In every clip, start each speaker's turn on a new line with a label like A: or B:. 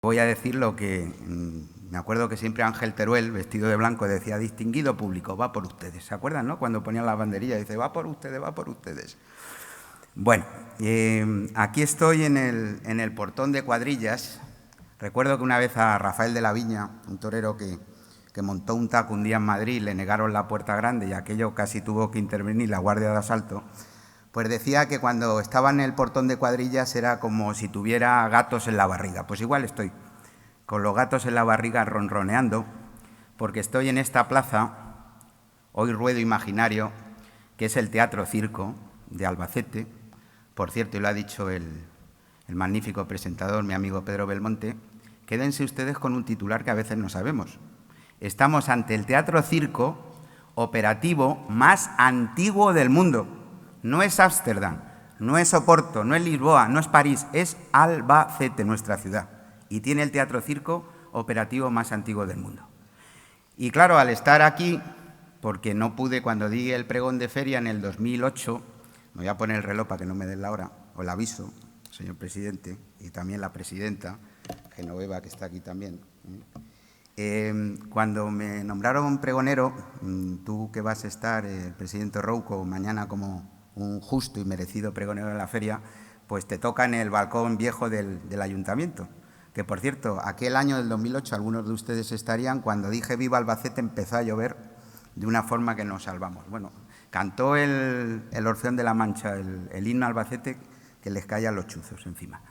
A: Voy a decir lo que me acuerdo que siempre Ángel Teruel, vestido de blanco, decía: distinguido público, va por ustedes. ¿Se acuerdan, no? Cuando ponían las banderillas, dice: va por ustedes, va por ustedes. Bueno, aquí estoy en el portón de Cuadrillas. Recuerdo que una vez a Rafael de la Viña, un torero que montó un taco un día en Madrid, le negaron la puerta grande y aquello casi tuvo que intervenir la guardia de asalto. Pues decía que cuando estaba en el portón de Cuadrillas era como si tuviera gatos en la barriga. Pues igual estoy con los gatos en la barriga ronroneando, porque estoy en esta plaza, hoy ruedo imaginario, que es el Teatro Circo de Albacete. Por cierto, y lo ha dicho el magnífico presentador, mi amigo Pedro Belmonte, quédense ustedes con un titular que a veces no sabemos. Estamos ante el Teatro Circo operativo más antiguo del mundo. No es Ámsterdam, no es Oporto, no es Lisboa, no es París, es Albacete, nuestra ciudad. Y tiene el Teatro Circo operativo más antiguo del mundo. Y claro, al estar aquí, porque no pude, cuando di el pregón de feria en el 2008, me voy a poner el reloj para que no me den la hora, o el aviso, señor presidente, y también la presidenta, Genoveva, que está aquí también. Cuando me nombraron pregonero, tú que vas a estar, el presidente Rouco, mañana como un justo y merecido pregonero de la feria, pues te toca en el balcón viejo del ayuntamiento. Que, por cierto, aquel año del 2008, algunos de ustedes estarían, cuando dije viva Albacete empezó a llover de una forma que nos salvamos. Bueno, cantó el Orfeón de la Mancha, el himno Albacete, que les caían los chuzos encima.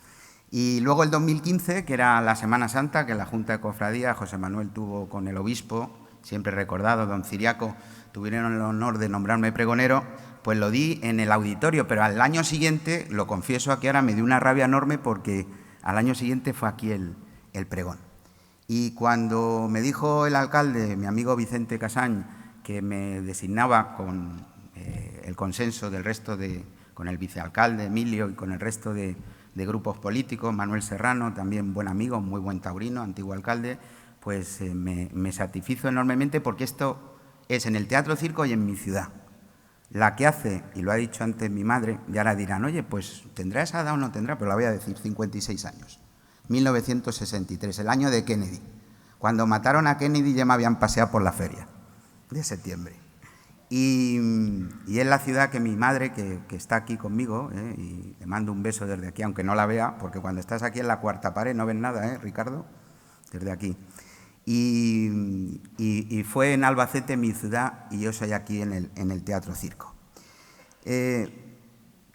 A: Y luego el 2015, que era la Semana Santa, que la Junta de Cofradía, José Manuel tuvo con el obispo, siempre recordado, don Ciriaco, tuvieron el honor de nombrarme pregonero, pues lo di en el auditorio, pero al año siguiente, lo confieso aquí ahora, me dio una rabia enorme porque al año siguiente fue aquí el pregón. Y cuando me dijo el alcalde, mi amigo Vicente Casañ, que me designaba con el consenso del resto con el vicealcalde Emilio y con el resto de grupos políticos, Manuel Serrano, también buen amigo, muy buen taurino, antiguo alcalde, pues me satisfizo enormemente porque esto es en el Teatro Circo y en mi ciudad. La que hace, y lo ha dicho antes mi madre, y ahora dirán: oye, pues ¿tendrá esa edad o no tendrá? Pero la voy a decir, 56 años. 1963, el año de Kennedy. Cuando mataron a Kennedy ya me habían paseado por la feria de septiembre. Y es la ciudad que mi madre, que está aquí conmigo, y le mando un beso desde aquí, aunque no la vea, porque cuando estás aquí en la cuarta pared no ves nada, Ricardo, desde aquí. Y fue en Albacete, mi ciudad, y yo soy aquí en el Teatro Circo. Que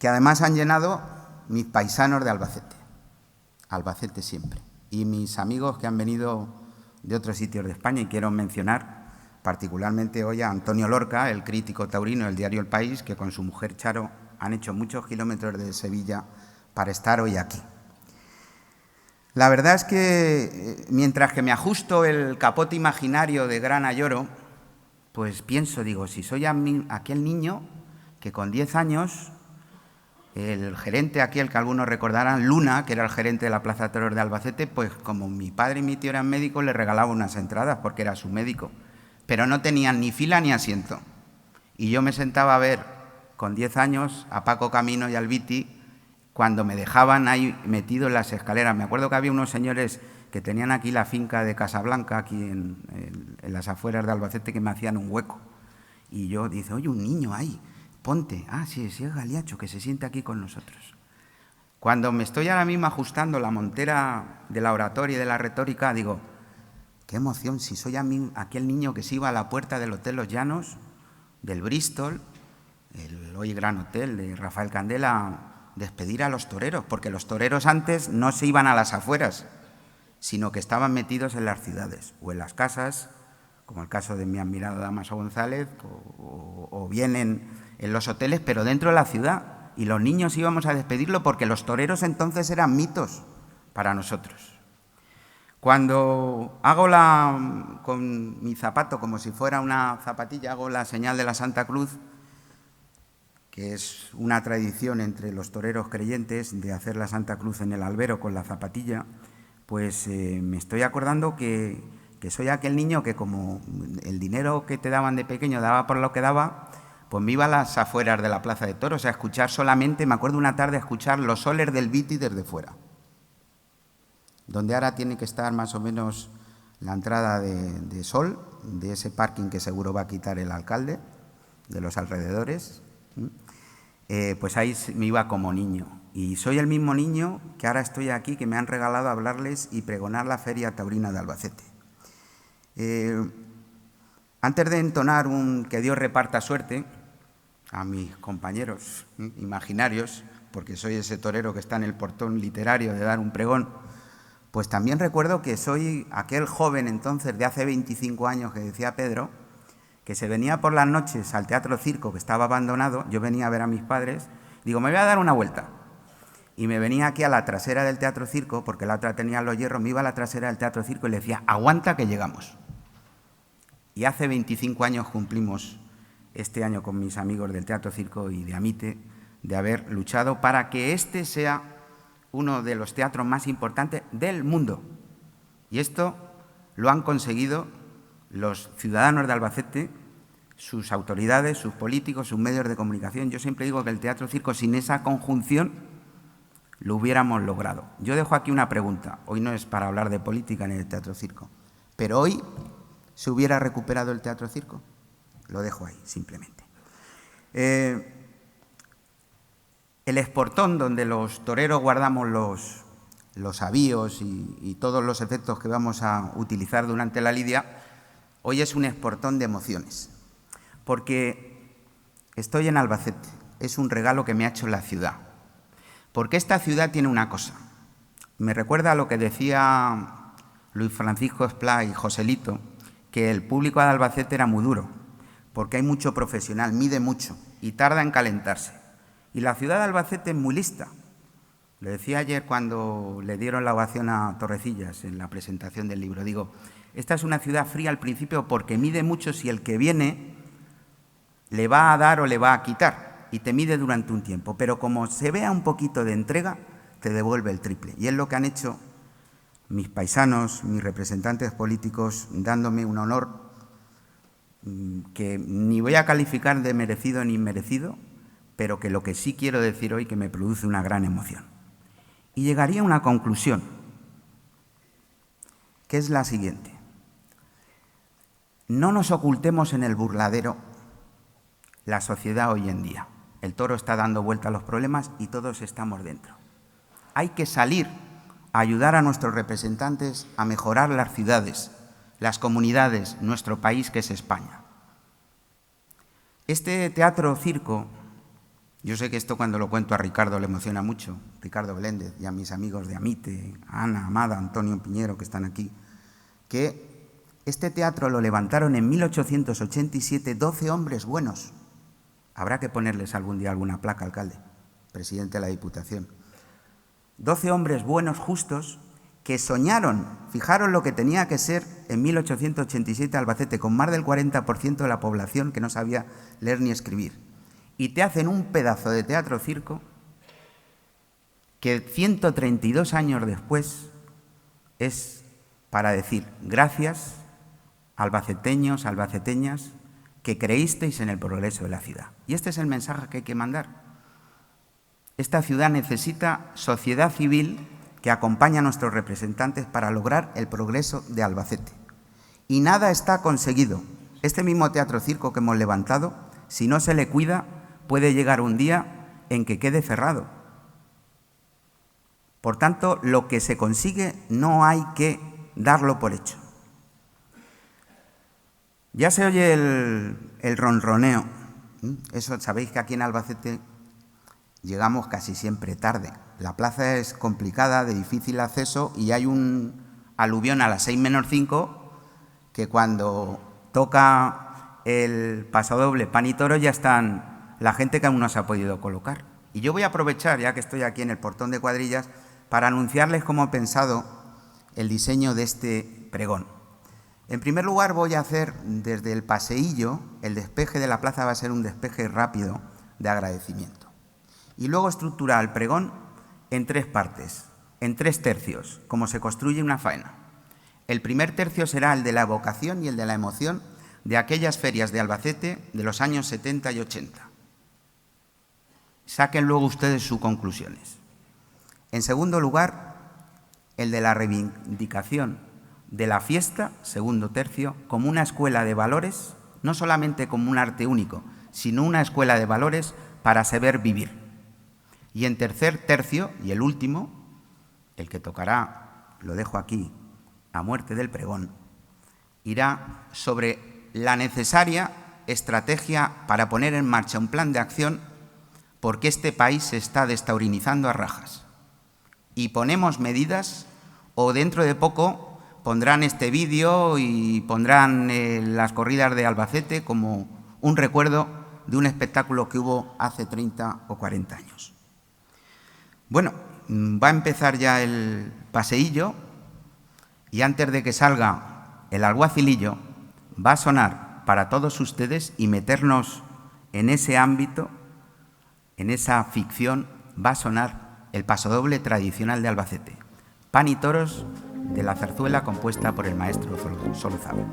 A: además han llenado mis paisanos de Albacete, Albacete siempre, y mis amigos que han venido de otros sitios de España, y quiero mencionar particularmente hoy a Antonio Lorca, el crítico taurino del diario El País, que con su mujer Charo han hecho muchos kilómetros de Sevilla para estar hoy aquí. La verdad es que mientras que me ajusto el capote imaginario de Grana Lloro, pues pienso, digo, si soy aquel niño que con 10 años, el gerente, aquel que algunos recordarán, Luna, que era el gerente de la Plaza de Toros de Albacete, pues como mi padre y mi tío eran médicos, le regalaba unas entradas porque era su médico, pero no tenían ni fila ni asiento. Y yo me sentaba a ver, con 10 años, a Paco Camino y al Viti, cuando me dejaban ahí metido en las escaleras. Me acuerdo que había unos señores que tenían aquí la finca de Casablanca, aquí en las afueras de Albacete, que me hacían un hueco. Y yo dice: oye, un niño ahí, ponte. Ah, sí, es Galiacho, que se siente aquí con nosotros. Cuando me estoy ahora mismo ajustando la montera de la oratoria y de la retórica, digo: qué emoción, si soy aquel niño que se iba a la puerta del Hotel Los Llanos, del Bristol, el hoy gran hotel de Rafael Candela, despedir a los toreros, porque los toreros antes no se iban a las afueras, sino que estaban metidos en las ciudades o en las casas, como el caso de mi admirado Damaso González, o bien en los hoteles, pero dentro de la ciudad. Y los niños íbamos a despedirlo porque los toreros entonces eran mitos para nosotros. Cuando hago con mi zapato, como si fuera una zapatilla, hago la señal de la Santa Cruz, que es una tradición entre los toreros creyentes de hacer la Santa Cruz en el albero con la zapatilla, pues me estoy acordando que soy aquel niño que, como el dinero que te daban de pequeño daba por lo que daba, pues me iba a las afueras de la Plaza de Toros a escuchar solamente, me acuerdo una tarde, a escuchar los soles del Viti desde fuera. donde ahora tiene que estar más o menos la entrada de Sol, de ese parking que seguro va a quitar el alcalde, de los alrededores, pues ahí me iba como niño. Y soy el mismo niño que ahora estoy aquí, que me han regalado hablarles y pregonar la Feria Taurina de Albacete. Antes de entonar un que Dios reparta suerte a mis compañeros imaginarios, porque soy ese torero que está en el portón literario de dar un pregón, pues también recuerdo que soy aquel joven entonces de hace 25 años que decía Pedro, que se venía por las noches al Teatro Circo, que estaba abandonado. Yo venía a ver a mis padres, digo, me voy a dar una vuelta. Y me venía aquí a la trasera del Teatro Circo, porque la otra tenía los hierros, me iba a la trasera del Teatro Circo y le decía, aguanta que llegamos. Y hace 25 años cumplimos este año con mis amigos del Teatro Circo y de Amite, de haber luchado para que este sea uno de los teatros más importantes del mundo. Y esto lo han conseguido los ciudadanos de Albacete, sus autoridades, sus políticos, sus medios de comunicación. Yo siempre digo que el Teatro Circo, sin esa conjunción, lo hubiéramos logrado. Yo dejo aquí una pregunta. Hoy no es para hablar de política en el Teatro Circo, pero hoy se hubiera recuperado el Teatro Circo. Lo dejo ahí, simplemente. El esportón donde los toreros guardamos los avíos y todos los efectos que vamos a utilizar durante la lidia, hoy es un esportón de emociones, porque estoy en Albacete, es un regalo que me ha hecho la ciudad, porque esta ciudad tiene una cosa, me recuerda a lo que decía Luis Francisco Esplá y Joselito, que el público de Albacete era muy duro, porque hay mucho profesional, mide mucho y tarda en calentarse. Y la ciudad de Albacete es muy lista. Lo decía ayer cuando le dieron la ovación a Torrecillas en la presentación del libro. Digo, esta es una ciudad fría al principio porque mide mucho si el que viene le va a dar o le va a quitar y te mide durante un tiempo. Pero como se vea un poquito de entrega, te devuelve el triple. Y es lo que han hecho mis paisanos, mis representantes políticos, dándome un honor que ni voy a calificar de merecido ni inmerecido, pero que lo que sí quiero decir hoy que me produce una gran emoción. Y llegaría a una conclusión, que es la siguiente. No nos ocultemos en el burladero la sociedad hoy en día. El toro está dando vuelta a los problemas y todos estamos dentro. Hay que salir a ayudar a nuestros representantes a mejorar las ciudades, las comunidades, nuestro país que es España. Este Teatro Circo, yo sé que esto cuando lo cuento a Ricardo le emociona mucho, Ricardo Beléndez, y a mis amigos de Amite, a Ana, Amada, Antonio Piñero, que están aquí, que este teatro lo levantaron en 1887 12 hombres buenos. Habrá que ponerles algún día alguna placa, alcalde, presidente de la Diputación. 12 hombres buenos, justos, que soñaron, fijaros lo que tenía que ser en 1887 Albacete, con más del 40% de la población que no sabía leer ni escribir. Y te hacen un pedazo de Teatro Circo que 132 años después es para decir gracias, albaceteños, albaceteñas, que creísteis en el progreso de la ciudad. Y este es el mensaje que hay que mandar. Esta ciudad necesita sociedad civil que acompañe a nuestros representantes para lograr el progreso de Albacete. Y nada está conseguido. Este mismo Teatro Circo que hemos levantado, si no se le cuida, puede llegar un día en que quede cerrado. Por tanto, lo que se consigue no hay que darlo por hecho. Ya se oye el ronroneo. Eso, sabéis que aquí en Albacete llegamos casi siempre tarde. La plaza es complicada, de difícil acceso y hay un aluvión a las 6 menos 5 que cuando toca el pasodoble pan y toro ya están la gente que aún no se ha podido colocar. Y yo voy a aprovechar, ya que estoy aquí en el portón de Cuadrillas, para anunciarles cómo he pensado el diseño de este pregón. En primer lugar, voy a hacer desde el paseillo, el despeje de la plaza va a ser un despeje rápido de agradecimiento. Y luego estructurar el pregón en 3 partes, en 3 tercios, como se construye una faena. El primer tercio será el de la evocación y el de la emoción de aquellas ferias de Albacete de los años 70 y 80. Saquen luego ustedes sus conclusiones. En segundo lugar, el de la reivindicación de la fiesta, segundo tercio, como una escuela de valores, no solamente como un arte único, sino una escuela de valores para saber vivir. Y en tercer tercio, y el último, el que tocará, lo dejo aquí, a muerte del pregón, irá sobre la necesaria estrategia para poner en marcha un plan de acción porque este país se está destaurinizando a rajas. Y ponemos medidas o dentro de poco pondrán este vídeo y pondrán las corridas de Albacete como un recuerdo de un espectáculo que hubo hace 30 o 40 años. Bueno, va a empezar ya el paseillo y antes de que salga el alguacilillo va a sonar para todos ustedes y meternos en ese ámbito, en esa ficción, va a sonar el pasodoble tradicional de Albacete, Pan y Toros, de la zarzuela compuesta por el maestro Solozábal.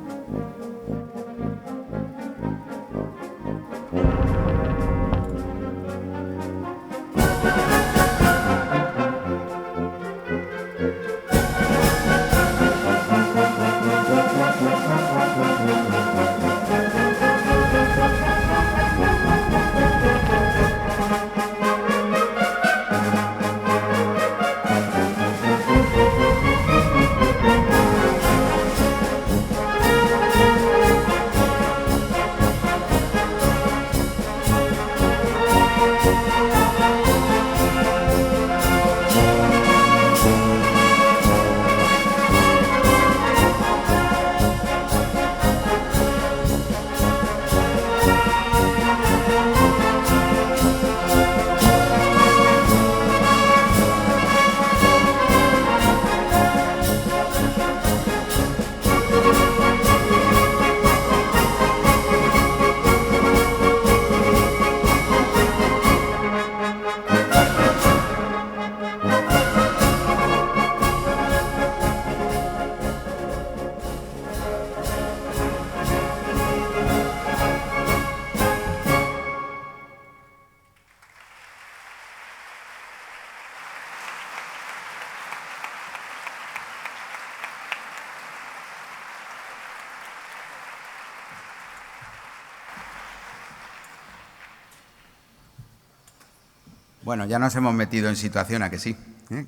A: Bueno, ya nos hemos metido en situación, ¿a que sí?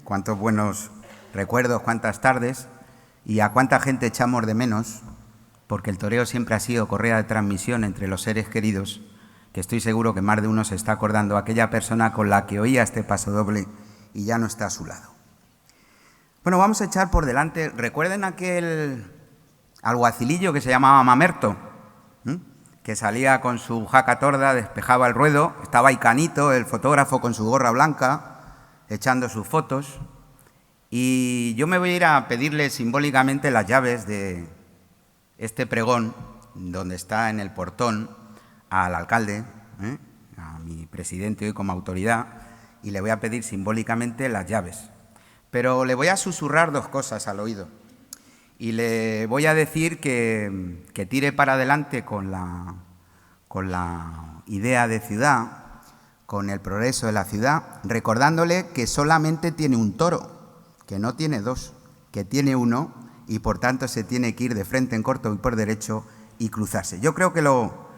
A: Cuántos buenos recuerdos, cuántas tardes y a cuánta gente echamos de menos, porque el toreo siempre ha sido correa de transmisión entre los seres queridos, que estoy seguro que más de uno se está acordando, aquella persona con la que oía este pasodoble y ya no está a su lado. Bueno, vamos a echar por delante, ¿recuerden aquel alguacilillo que se llamaba Mamerto? Que salía con su jaca torda, despejaba el ruedo, estaba ahí Canito, el fotógrafo, con su gorra blanca, echando sus fotos. Y yo me voy a ir a pedirle simbólicamente las llaves de este pregón, donde está en el portón, al alcalde, a mi presidente hoy como autoridad, y le voy a pedir simbólicamente las llaves. Pero le voy a susurrar dos cosas al oído. Y le voy a decir que tire para adelante con la idea de ciudad, con el progreso de la ciudad, recordándole que solamente tiene un toro, que no tiene dos, que tiene uno y por tanto se tiene que ir de frente en corto y por derecho y cruzarse. Yo creo que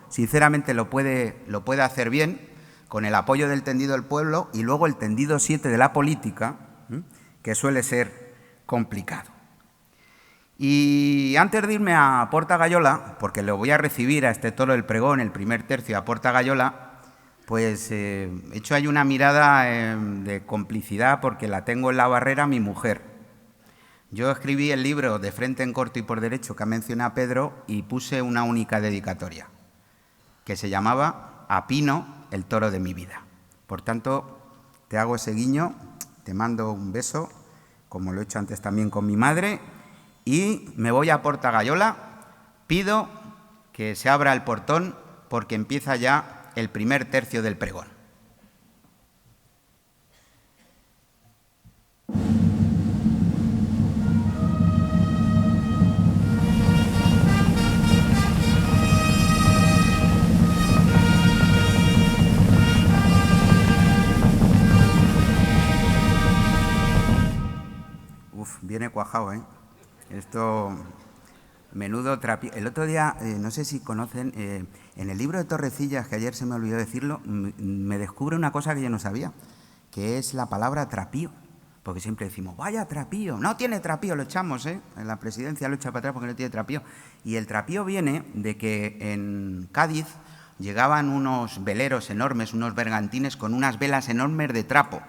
A: sinceramente lo puede hacer bien con el apoyo del tendido del pueblo y luego el tendido 7 de la política, que suele ser complicado. Y antes de irme a Porta Gayola, porque lo voy a recibir a este toro del pregón, el primer tercio a Porta Gayola, pues he hecho ahí una mirada de complicidad porque la tengo en la barrera mi mujer. Yo escribí el libro De frente en corto y por derecho que ha mencionado Pedro y puse una única dedicatoria, que se llamaba A Pino, el toro de mi vida. Por tanto, te hago ese guiño, te mando un beso, como lo he hecho antes también con mi madre, y me voy a Porta Gayola. Pido que se abra el portón porque empieza ya el primer tercio del pregón. viene cuajado, ¿eh? Esto, menudo trapío. El otro día, no sé si conocen, en el libro de Torrecillas, que ayer se me olvidó decirlo, me descubre una cosa que yo no sabía, que es la palabra trapío. Porque siempre decimos, vaya trapío. No tiene trapío, lo echamos, ¿eh? En la presidencia lo echa para atrás porque no tiene trapío. Y el trapío viene de que en Cádiz llegaban unos veleros enormes, unos bergantines con unas velas enormes de trapo,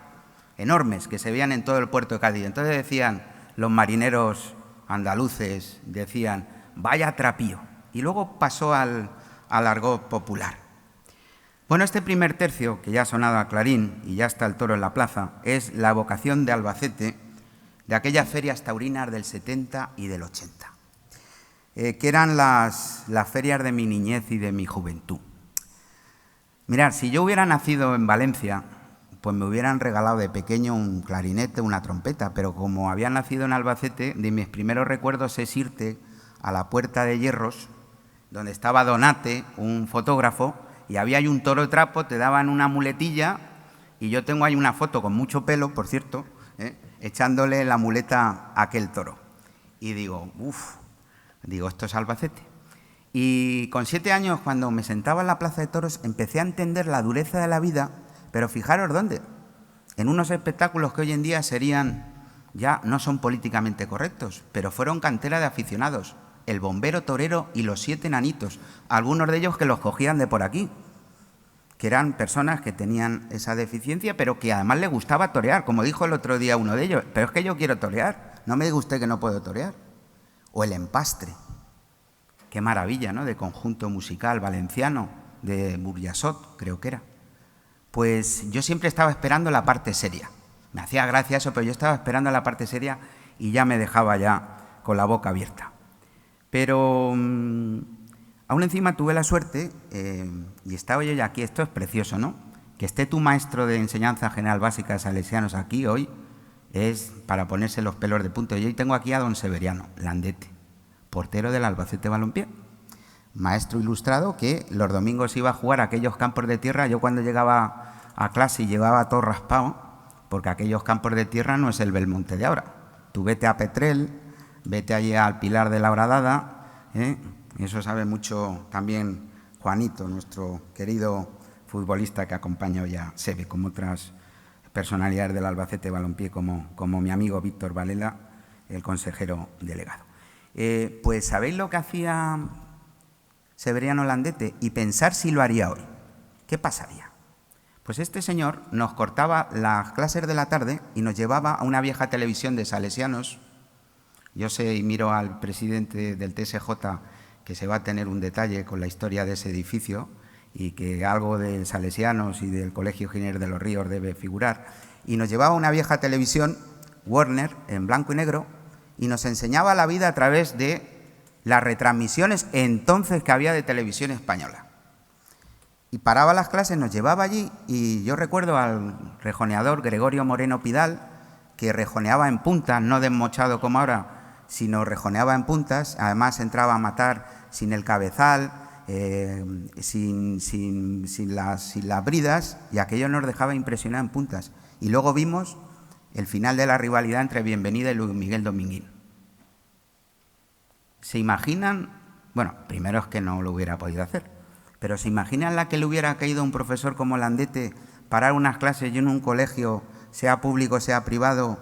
A: enormes, que se veían en todo el puerto de Cádiz. Entonces decían los marineros andaluces, decían, vaya trapío. Y luego pasó al argot popular. Bueno, este primer tercio, que ya ha sonado a clarín y ya está el toro en la plaza, es la evocación de Albacete de aquellas ferias taurinas del 70 y del 80, que eran las ferias de mi niñez y de mi juventud. Mirad, si yo hubiera nacido en Valencia, pues me hubieran regalado de pequeño un clarinete, una trompeta, pero como había nacido en Albacete, de mis primeros recuerdos es irte a la Puerta de Hierros, donde estaba Donate, un fotógrafo, y había ahí un toro de trapo, te daban una muletilla, y yo tengo ahí una foto con mucho pelo, por cierto, echándole la muleta a aquel toro. Y digo, esto es Albacete. Y con 7 años, cuando me sentaba en la Plaza de Toros, empecé a entender la dureza de la vida, pero fijaros dónde, en unos espectáculos que hoy en día ya no son políticamente correctos, pero fueron cantera de aficionados, el bombero torero y los 7 enanitos, algunos de ellos que los cogían de por aquí, que eran personas que tenían esa deficiencia, pero que además les gustaba torear, como dijo el otro día uno de ellos, pero es que yo quiero torear, no me diga usted que no puedo torear. O el empastre, qué maravilla, ¿no?, de conjunto musical valenciano, de Burjasot, creo que era. Pues yo siempre estaba esperando la parte seria. Me hacía gracia eso, pero yo estaba esperando la parte seria y ya me dejaba ya con la boca abierta. Pero aún encima tuve la suerte, y estaba yo ya aquí, esto es precioso, ¿no?, que esté tu maestro de enseñanza general básica de salesianos aquí hoy, es para ponerse los pelos de punta. Yo hoy tengo aquí a don Severiano Landete, portero del Albacete Balompié, maestro ilustrado que los domingos iba a jugar a aquellos campos de tierra. Yo cuando llegaba a clase y llevaba todo raspado, porque aquellos campos de tierra no es el Belmonte de ahora. Tú vete a Petrel, vete allí al Pilar de la Horadada, eso sabe mucho también Juanito, nuestro querido futbolista que acompaña hoy a Sebe, como otras personalidades del Albacete Balompié, como mi amigo Víctor Valela, el consejero delegado. Pues ¿sabéis lo que hacía Severiano Landete? Y pensar si lo haría hoy. ¿Qué pasaría? Pues este señor nos cortaba las clases de la tarde y nos llevaba a una vieja televisión de salesianos. Yo sé y miro al presidente del TSJ que se va a tener un detalle con la historia de ese edificio y que algo de salesianos y del Colegio Giner de los Ríos debe figurar. Y nos llevaba a una vieja televisión, Warner, en blanco y negro, y nos enseñaba la vida a través de las retransmisiones entonces que había de televisión española. Y paraba las clases, nos llevaba allí, y yo recuerdo al rejoneador Gregorio Moreno Pidal, que rejoneaba en puntas, no desmochado como ahora, sino rejoneaba en puntas. Además entraba a matar sin el cabezal, sin las bridas, y aquello nos dejaba impresionar en puntas. Y luego vimos el final de la rivalidad entre Bienvenida y Luis Miguel Dominguín. ¿Se imaginan? Bueno, primero es que no lo hubiera podido hacer, pero ¿se imaginan la que le hubiera caído a un profesor como Landete parar unas clases y en un colegio, sea público, sea privado,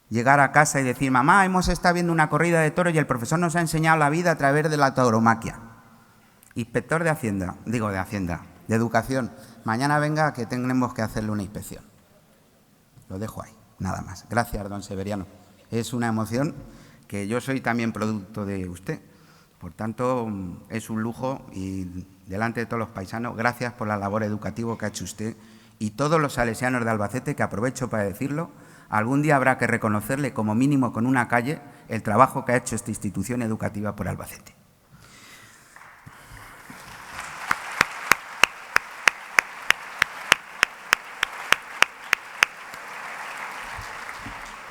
A: llegar a casa y decir, mamá, hemos estado viendo una corrida de toros y el profesor nos ha enseñado la vida a través de la tauromaquia? Inspector de Hacienda, de Educación, mañana venga que tenemos que hacerle una inspección. Lo dejo ahí, nada más. Gracias, don Severiano. Es una emoción que yo soy también producto de usted. Por tanto, es un lujo y delante de todos los paisanos, gracias por la labor educativa que ha hecho usted y todos los salesianos de Albacete, que aprovecho para decirlo, algún día habrá que reconocerle como mínimo con una calle el trabajo que ha hecho esta institución educativa por Albacete.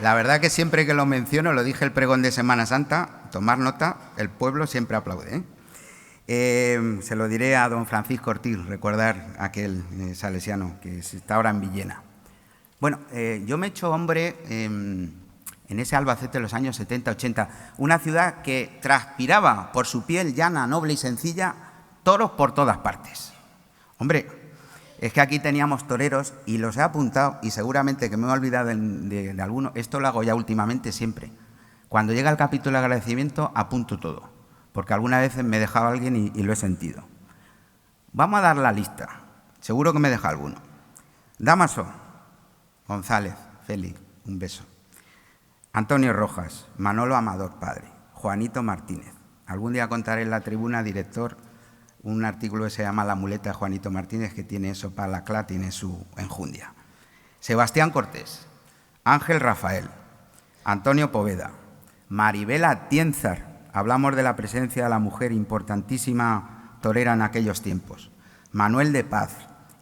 A: La verdad que siempre que lo menciono, lo dije el pregón de Semana Santa, tomar nota, el pueblo siempre aplaude. Se lo diré a don Francisco Ortiz, recordar aquel salesiano que está ahora en Villena. Bueno, yo me he hecho hombre en en ese Albacete de los años 70-80. Una ciudad que transpiraba por su piel llana, noble y sencilla, toros por todas partes. Hombre, es que aquí teníamos toreros y los he apuntado y seguramente que me he olvidado de alguno. Esto lo hago ya últimamente siempre. Cuando llega el capítulo de agradecimiento apunto todo, porque algunas veces me he dejado a alguien y lo he sentido. Vamos a dar la lista. Seguro que me deja alguno. Dámaso, González, Félix, un beso. Antonio Rojas, Manolo Amador, padre. Juanito Martínez. Algún día contaré en la tribuna, director, un artículo que se llama La muleta de Juanito Martínez, que tiene eso para la CLA, tiene su enjundia. Sebastián Cortés, Ángel Rafael, Antonio Poveda, Maribela Tienzar. Hablamos de la presencia de la mujer importantísima torera en aquellos tiempos. Manuel de Paz,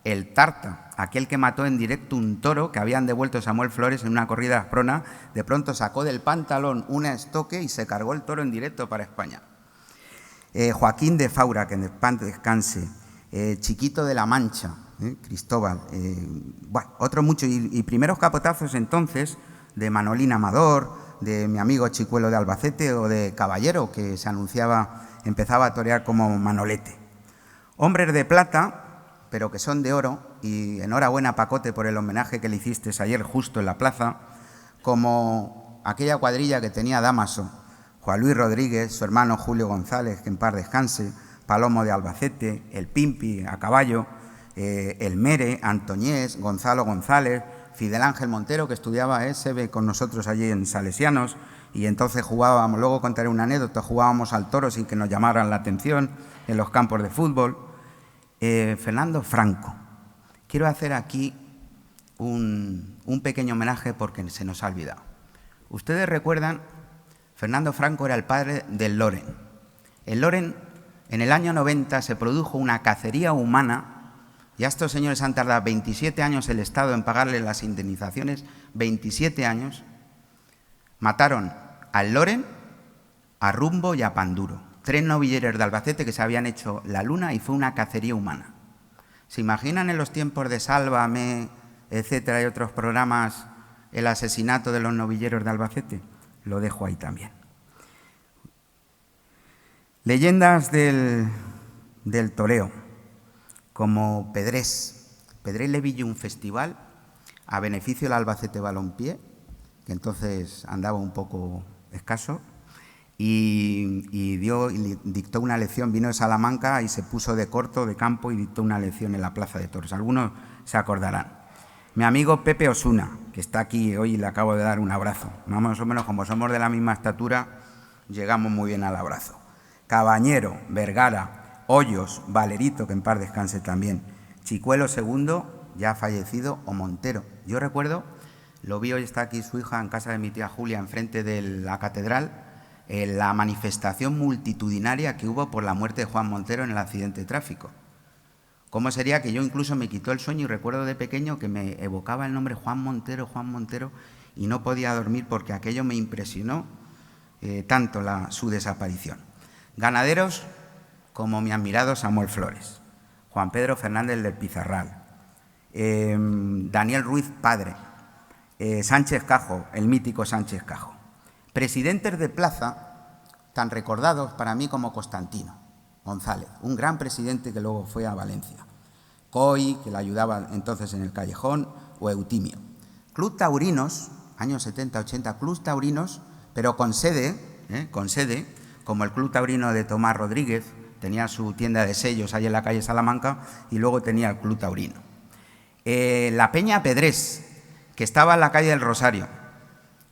A: el Tarta, aquel que mató en directo un toro que habían devuelto Samuel Flores en una corrida de Asprona, de pronto sacó del pantalón una estoque y se cargó el toro en directo para España. Joaquín de Faura, que en paz descanse, Chiquito de la Mancha, Cristóbal, bueno, otros muchos, y primeros capotazos entonces de Manolín Amador, de mi amigo Chicuelo de Albacete o de Caballero, que se anunciaba, empezaba a torear como Manolete. Hombres de plata, pero que son de oro, y enhorabuena Pacote por el homenaje que le hiciste ayer justo en la plaza, como aquella cuadrilla que tenía Dámaso, Juan Luis Rodríguez, su hermano Julio González, que en paz descanse, Palomo de Albacete, el Pimpi a caballo, el Mere, Antoñés, Gonzalo González, Fidel Ángel Montero, que estudiaba SB con nosotros allí en Salesianos, y entonces jugábamos, luego contaré una anécdota, jugábamos al toro sin que nos llamaran la atención en los campos de fútbol. Fernando Franco. Quiero hacer aquí un pequeño homenaje porque se nos ha olvidado. Ustedes recuerdan, Fernando Franco era el padre del Loren. El Loren, en el año 90 se produjo una cacería humana y a estos señores han tardado 27 años el Estado en pagarles las indemnizaciones, 27 años. Mataron al Loren, a Rumbo y a Panduro. 3 novilleros de Albacete que se habían hecho la luna y fue una cacería humana. ¿Se imaginan en los tiempos de Sálvame, etcétera, y otros programas, el asesinato de los novilleros de Albacete? Lo dejo ahí también. Leyendas del toreo, como Pedrés. Pedrés le villó un festival a beneficio del Albacete Balompié, que entonces andaba un poco escaso, y dictó una lección, vino de Salamanca y se puso de corto de campo y dictó una lección en la Plaza de Toros. Algunos se acordarán. Mi amigo Pepe Osuna, que está aquí hoy y le acabo de dar un abrazo. Más o menos como somos de la misma estatura, llegamos muy bien al abrazo. Cabañero, Vergara, Hoyos, Valerito, que en paz descanse también, Chicuelo II, ya fallecido, o Montero. Yo recuerdo, lo vi hoy, está aquí su hija en casa de mi tía Julia, enfrente de la catedral, la manifestación multitudinaria que hubo por la muerte de Juan Montero en el accidente de tráfico. ¿Cómo sería que yo incluso me quitó el sueño y recuerdo de pequeño que me evocaba el nombre Juan Montero, y no podía dormir porque aquello me impresionó tanto su desaparición. Ganaderos como mi admirado Samuel Flores, Juan Pedro Fernández del Pizarral, Daniel Ruiz padre, Sánchez Cajo, el mítico Sánchez Cajo. Presidentes de plaza tan recordados para mí como Constantino González, un gran presidente que luego fue a Valencia, Coy, que le ayudaba entonces en el Callejón, o Eutimio. Club Taurinos, años 70-80, Club Taurinos, pero con sede, como el Club Taurino de Tomás Rodríguez, tenía su tienda de sellos ahí en la calle Salamanca, y luego tenía el Club Taurino. La Peña Pedrés, que estaba en la calle del Rosario.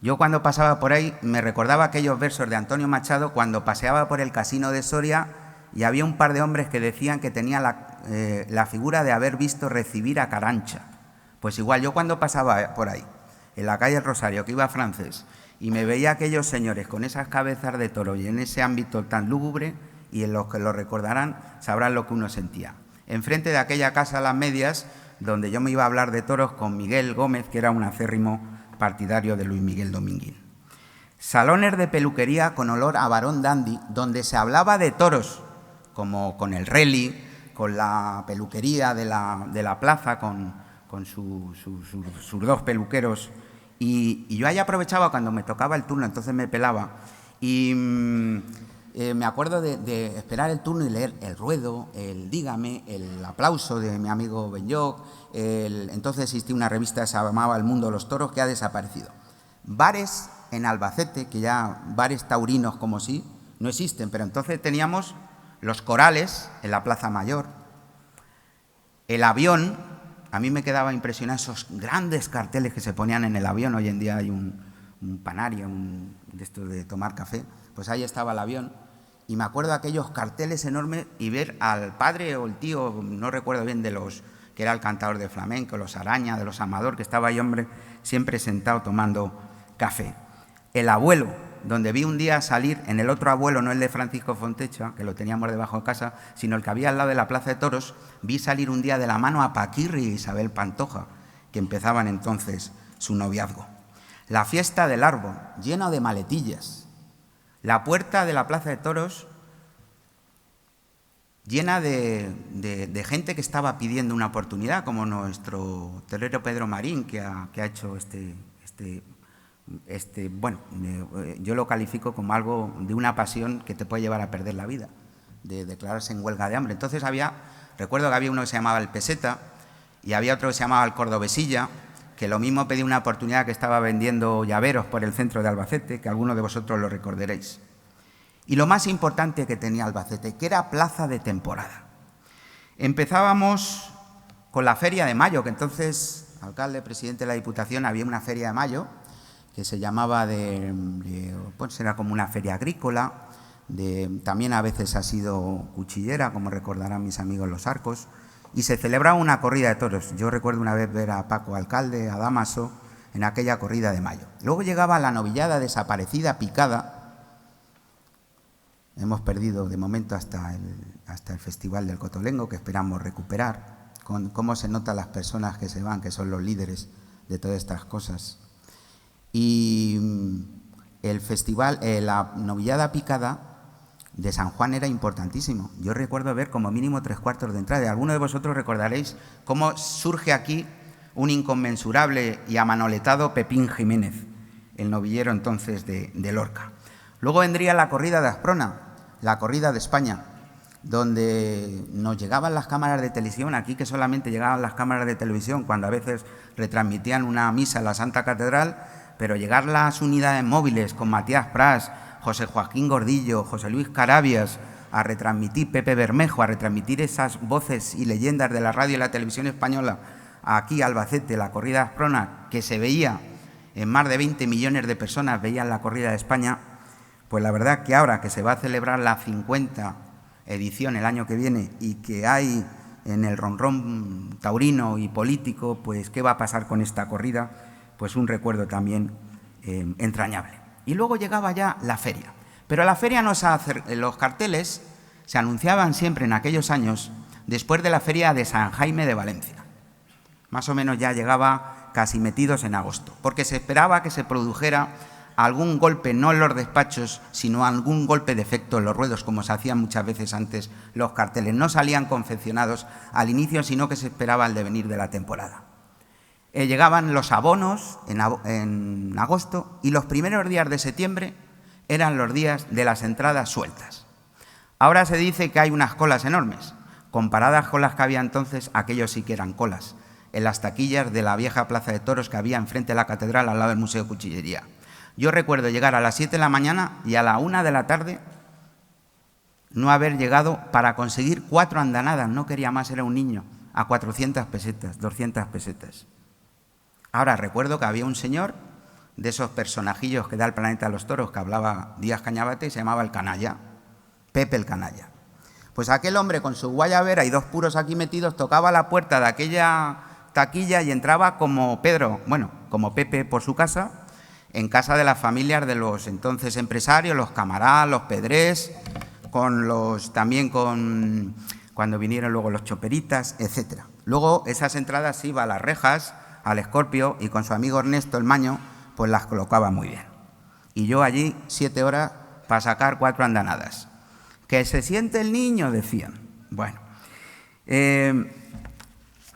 A: Yo cuando pasaba por ahí me recordaba aquellos versos de Antonio Machado cuando paseaba por el casino de Soria y había un par de hombres que decían que tenía la figura de haber visto recibir a Carancha. Pues igual, yo cuando pasaba por ahí, en la calle del Rosario, que iba a Francés, y me veía a aquellos señores con esas cabezas de toro y en ese ámbito tan lúgubre, y en los que lo recordarán sabrán lo que uno sentía. Enfrente de aquella casa a las medias, donde yo me iba a hablar de toros con Miguel Gómez, que era un acérrimo partidario de Luis Miguel Dominguín. Salones de peluquería con olor a varón dandy, donde se hablaba de toros, como con el Reli, con la peluquería de la plaza, con sus dos peluqueros Y yo ahí aprovechaba cuando me tocaba el turno, entonces me pelaba. Y me acuerdo de esperar el turno y leer El Ruedo, el Dígame, el Aplauso de mi amigo Benyoc. Entonces existía una revista que se llamaba El Mundo de los Toros, que ha desaparecido. Bares en Albacete, que ya bares taurinos como sí, no existen, pero entonces teníamos los corales en la Plaza Mayor, el avión. A mí me quedaba impresionado esos grandes carteles que se ponían en el avión. Hoy en día hay un panario, de esto de tomar café. Pues ahí estaba el avión. Y me acuerdo de aquellos carteles enormes y ver al padre o el tío, no recuerdo bien, de los que era el cantador de flamenco, los Araña, de los Amador, que estaba ahí, hombre, siempre sentado tomando café. El abuelo, donde vi un día salir, en el otro abuelo, no el de Francisco Fontecha, que lo teníamos debajo de casa, sino el que había al lado de la Plaza de Toros, vi salir un día de la mano a Paquirri y Isabel Pantoja, que empezaban entonces su noviazgo. La fiesta del árbol, lleno de maletillas. La puerta de la Plaza de Toros llena de gente que estaba pidiendo una oportunidad, como nuestro torero Pedro Marín, que ha hecho bueno, yo lo califico como algo de una pasión que te puede llevar a perder la vida, de declararse en huelga de hambre. Entonces recuerdo que había uno que se llamaba el Peseta y había otro que se llamaba el Cordobesilla, que lo mismo pedía una oportunidad, que estaba vendiendo llaveros por el centro de Albacete, que algunos de vosotros lo recordaréis. Y lo más importante que tenía Albacete, que era plaza de temporada. Empezábamos con la Feria de Mayo, que entonces, alcalde, presidente de la Diputación, había una Feria de Mayo que se llamaba pues era como una feria agrícola, también a veces ha sido cuchillera, como recordarán mis amigos los Arcos, y se celebraba una corrida de toros. Yo recuerdo una vez ver a Paco Alcalde, a Damaso, en aquella corrida de Mayo. Luego llegaba la novillada desaparecida, picada. Hemos perdido de momento hasta el Festival del Cotolengo, que esperamos recuperar, con cómo se notan las personas que se van, que son los líderes de todas estas cosas. Y el festival, la novillada picada de San Juan era importantísimo. Yo recuerdo ver como mínimo 3/4 de entrada. Algunos de vosotros recordaréis cómo surge aquí un inconmensurable y amanoletado Pepín Jiménez, el novillero entonces de Lorca. Luego vendría la corrida de Asprona, la corrida de España, donde nos llegaban las cámaras de televisión, aquí que solamente llegaban las cámaras de televisión cuando a veces retransmitían una misa en la Santa Catedral, pero llegar las unidades móviles con Matías Pras, José Joaquín Gordillo, José Luis Carabias, a retransmitir Pepe Bermejo, a retransmitir esas voces y leyendas de la radio y la televisión española aquí a Albacete, la corrida de Asprona, que se veía en más de 20 millones de personas, veían la corrida de España. Pues la verdad que ahora que se va a celebrar la 50 edición el año que viene y que hay en el ronrón taurino y político, pues ¿qué va a pasar con esta corrida? Pues un recuerdo también entrañable. Y luego llegaba ya la feria. Pero la feria los carteles se anunciaban siempre en aquellos años después de la feria de San Jaime de Valencia. Más o menos ya llegaba casi metidos en agosto, porque se esperaba que se produjera algún golpe, no en los despachos, sino algún golpe de efecto en los ruedos, como se hacían muchas veces antes los carteles. No salían confeccionados al inicio, sino que se esperaba el devenir de la temporada. Llegaban los abonos en agosto y los primeros días de septiembre eran los días de las entradas sueltas. Ahora se dice que hay unas colas enormes. Comparadas con las que había entonces, aquellos sí que eran colas, en las taquillas de la vieja plaza de toros que había enfrente de la catedral al lado del Museo de Cuchillería. Yo recuerdo llegar a las 7 de la mañana y a la 1 de la tarde no haber llegado para conseguir 4 andanadas, no quería más, era un niño, a 400 pesetas, 200 pesetas. Ahora recuerdo que había un señor de esos personajillos que da el planeta a los toros, que hablaba Díaz Cañabate y se llamaba el Canalla, Pepe el Canalla. Pues aquel hombre con su guayabera y 2 puros aquí metidos tocaba la puerta de aquella taquilla y entraba como Pedro, bueno, como Pepe por su casa, en casa de las familias de los entonces empresarios, los Camarás, los Pedrés, también cuando vinieron luego los Choperitas, etc. Luego esas entradas iba a las rejas, al Escorpio, y con su amigo Ernesto el Maño, pues las colocaba muy bien. Y yo allí 7 horas para sacar 4 andanadas. ¿Que se siente el niño?, decían. Bueno,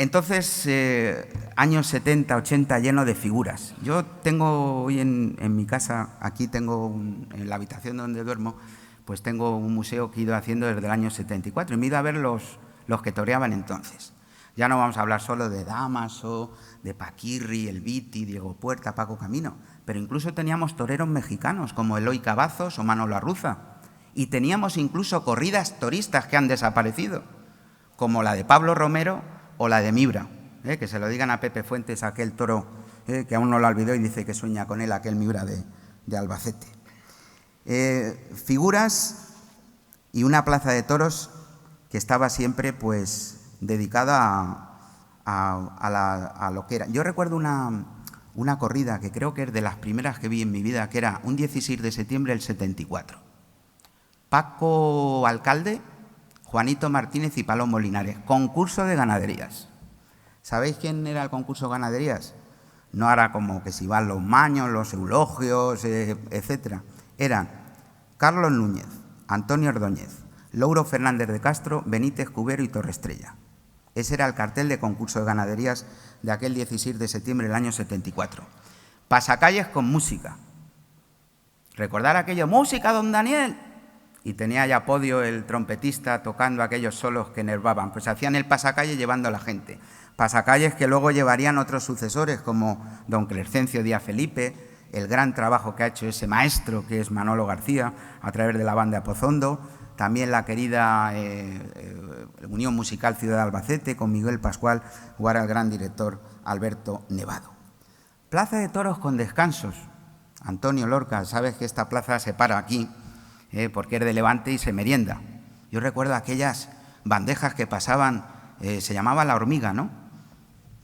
A: Entonces, años 70, 80, lleno de figuras. Yo tengo hoy en mi casa, aquí tengo, en la habitación donde duermo, pues tengo un museo que he ido haciendo desde el año 74 y me he ido a ver los que toreaban entonces. Ya no vamos a hablar solo de Dámaso, de Paquirri, El Viti, Diego Puerta, Paco Camino, pero incluso teníamos toreros mexicanos como Eloy Cavazos o Manolo Arruza. Y teníamos incluso corridas toristas que han desaparecido, como la de Pablo Romero o la de Mibra, que se lo digan a Pepe Fuentes, aquel toro que aún no lo olvidó y dice que sueña con él, aquel Mibra de Albacete. Figuras y una plaza de toros que estaba siempre pues dedicada a lo que era. Yo recuerdo una corrida que creo que es de las primeras que vi en mi vida, que era un 16 de septiembre del 74. Paco Alcalde, Juanito Martínez y Palomo Linares. Concurso de ganaderías. ¿Sabéis quién era el concurso de ganaderías? No era como que si van los maños, los eulogios, etcétera. Eran Carlos Núñez, Antonio Ordóñez, Louro Fernández de Castro, Benítez Cubero y Torrestrella. Ese era el cartel de concurso de ganaderías de aquel 16 de septiembre del año 74. Pasacalles con música. ¿Recordar aquello? ¡Música, don Daniel! Y tenía ya podio el trompetista tocando aquellos solos que enervaban. Pues hacían el pasacalle llevando a la gente. Pasacalles que luego llevarían otros sucesores como don Crescencio Díaz Felipe, el gran trabajo que ha hecho ese maestro que es Manolo García a través de la banda Apozondo, también la querida Unión Musical Ciudad de Albacete con Miguel Pascual o ahora el gran director Alberto Nevado. Plaza de toros con descansos. Antonio Lorca, sabes que esta plaza se para aquí porque es de Levante y se merienda. Yo recuerdo aquellas bandejas que pasaban, se llamaba La Hormiga, ¿no?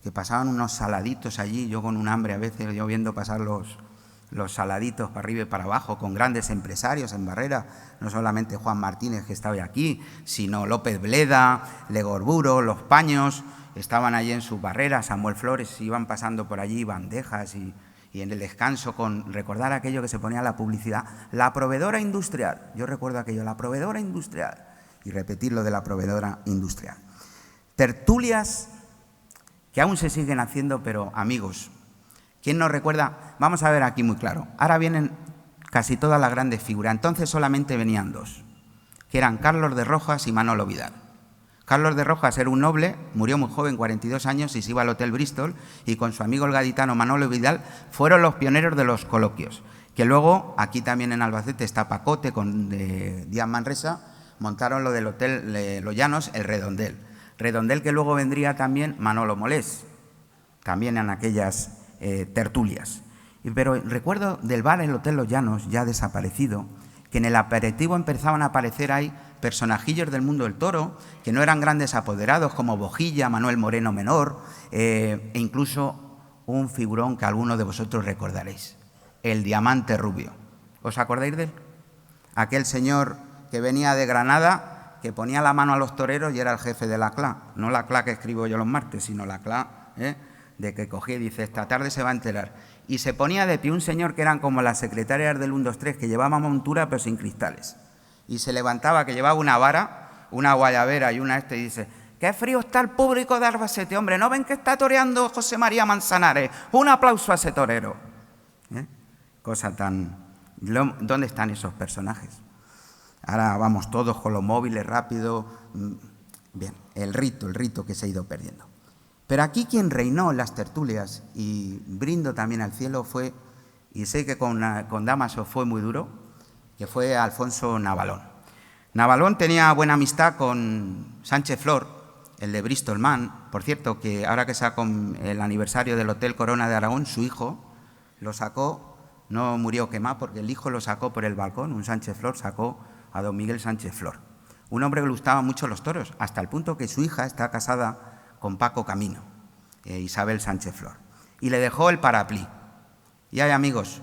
A: Que pasaban unos saladitos allí, yo con un hambre a veces, yo viendo pasar los saladitos para arriba y para abajo, con grandes empresarios en Barrera, no solamente Juan Martínez, que está hoy aquí, sino López Bleda, Legorburo, Los Paños, estaban allí en sus barreras, Samuel Flores, iban pasando por allí bandejas y en el descanso con recordar aquello que se ponía en la publicidad, la proveedora industrial. Yo recuerdo aquello, la proveedora industrial, y repetir lo de la proveedora industrial. Tertulias que aún se siguen haciendo, pero amigos, ¿quién nos recuerda? Vamos a ver aquí muy claro. Ahora vienen casi todas las grandes figuras. Entonces solamente venían dos, que eran Carlos de Rojas y Manolo Vidal. Carlos de Rojas era un noble, murió muy joven, 42 años, y se iba al Hotel Bristol, y con su amigo el gaditano Manolo Vidal fueron los pioneros de los coloquios, que luego, aquí también en Albacete está Pacote con Díaz Manresa, montaron lo del Hotel Los Llanos, el Redondel. Redondel que luego vendría también Manolo Molés, también en aquellas tertulias. Pero recuerdo del bar El Hotel Los Llanos, ya desaparecido, que en el aperitivo empezaban a aparecer ahí personajillos del mundo del toro, que no eran grandes apoderados como Bojilla, Manuel Moreno Menor, e incluso un figurón que algunos de vosotros recordaréis, el Diamante Rubio. ¿Os acordáis de él? Aquel señor que venía de Granada, que ponía la mano a los toreros y era el jefe de la CLA. No la CLA que escribo yo los martes, sino la CLA de que cogía y dice, esta tarde se va a enterar. Y se ponía de pie un señor que eran como las secretarias del 1, 2, 3, que llevaba montura pero sin cristales. Y se levantaba, que llevaba una vara, una guayabera y una y dice, ¡qué frío está el público de Albacete, hombre! ¿No ven que está toreando José María Manzanares? Un aplauso a ese torero. Cosa tan... ¿Dónde están esos personajes? Ahora vamos todos con los móviles rápido. Bien, el rito que se ha ido perdiendo. Pero aquí quien reinó en las tertulias, y brindo también al cielo, fue, y sé que con Dámaso fue muy duro, que fue Alfonso Navalón. Navalón tenía buena amistad con Sánchez Flor, el de Bristol Man. Por cierto, que ahora que sacó el aniversario del Hotel Corona de Aragón, su hijo lo sacó, no murió quemado porque el hijo lo sacó por el balcón, un Sánchez Flor sacó a don Miguel Sánchez Flor. Un hombre que le gustaban mucho los toros, hasta el punto que su hija está casada con Paco Camino, Isabel Sánchez Flor, y le dejó el paraplí. Y hay amigos,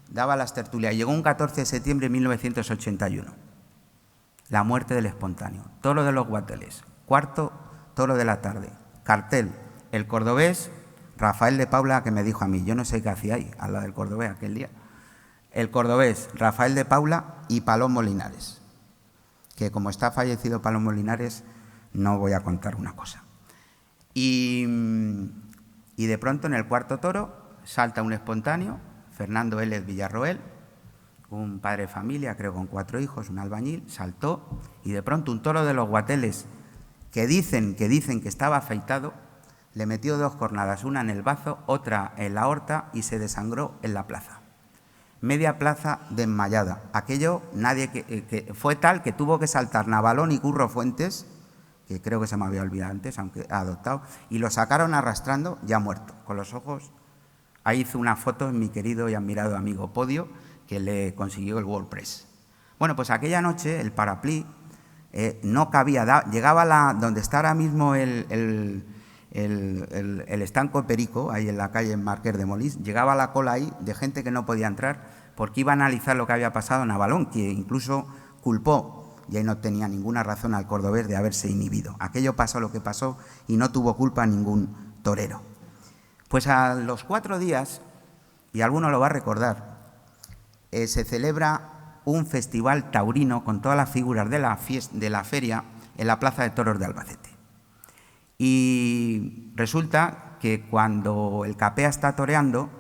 A: daba las tertulias. Llegó un 14 de septiembre de 1981, la muerte del espontáneo. Toro de los Guateles, cuarto toro de la tarde. Cartel, el cordobés Rafael de Paula, que me dijo a mí, yo no sé qué hacía ahí, al lado del cordobés aquel día. El cordobés Rafael de Paula y Palomo Linares, que como está fallecido Palomo Linares, no voy a contar una cosa. Y de pronto en el cuarto toro salta un espontáneo, Fernando Élez Villarroel, un padre de familia, creo con 4 hijos, un albañil, saltó y de pronto un toro de los Guateles que dicen que estaba afeitado, le metió 2 cornadas, una en el bazo, otra en la aorta y se desangró en la plaza. Media plaza desmayada. Aquello que fue tal que tuvo que saltar Navalón y Curro Fuentes, que creo que se me había olvidado antes, aunque ha adoptado, y lo sacaron arrastrando ya muerto, con los ojos. Ahí hizo una foto mi querido y admirado amigo Podio, que le consiguió el WordPress. Bueno, pues aquella noche el Paraplí no cabía, llegaba donde está ahora mismo el estanco Perico, ahí en la calle Marqués de Molís, llegaba la cola ahí de gente que no podía entrar porque iba a analizar lo que había pasado en Navalón, que incluso culpó, y ahí no tenía ninguna razón al cordobés de haberse inhibido. Aquello pasó lo que pasó y no tuvo culpa ningún torero. Pues a los 4 días, y alguno lo va a recordar, se celebra un festival taurino con todas las figuras de la feria en la Plaza de Toros de Albacete. Y resulta que cuando el Capea está toreando,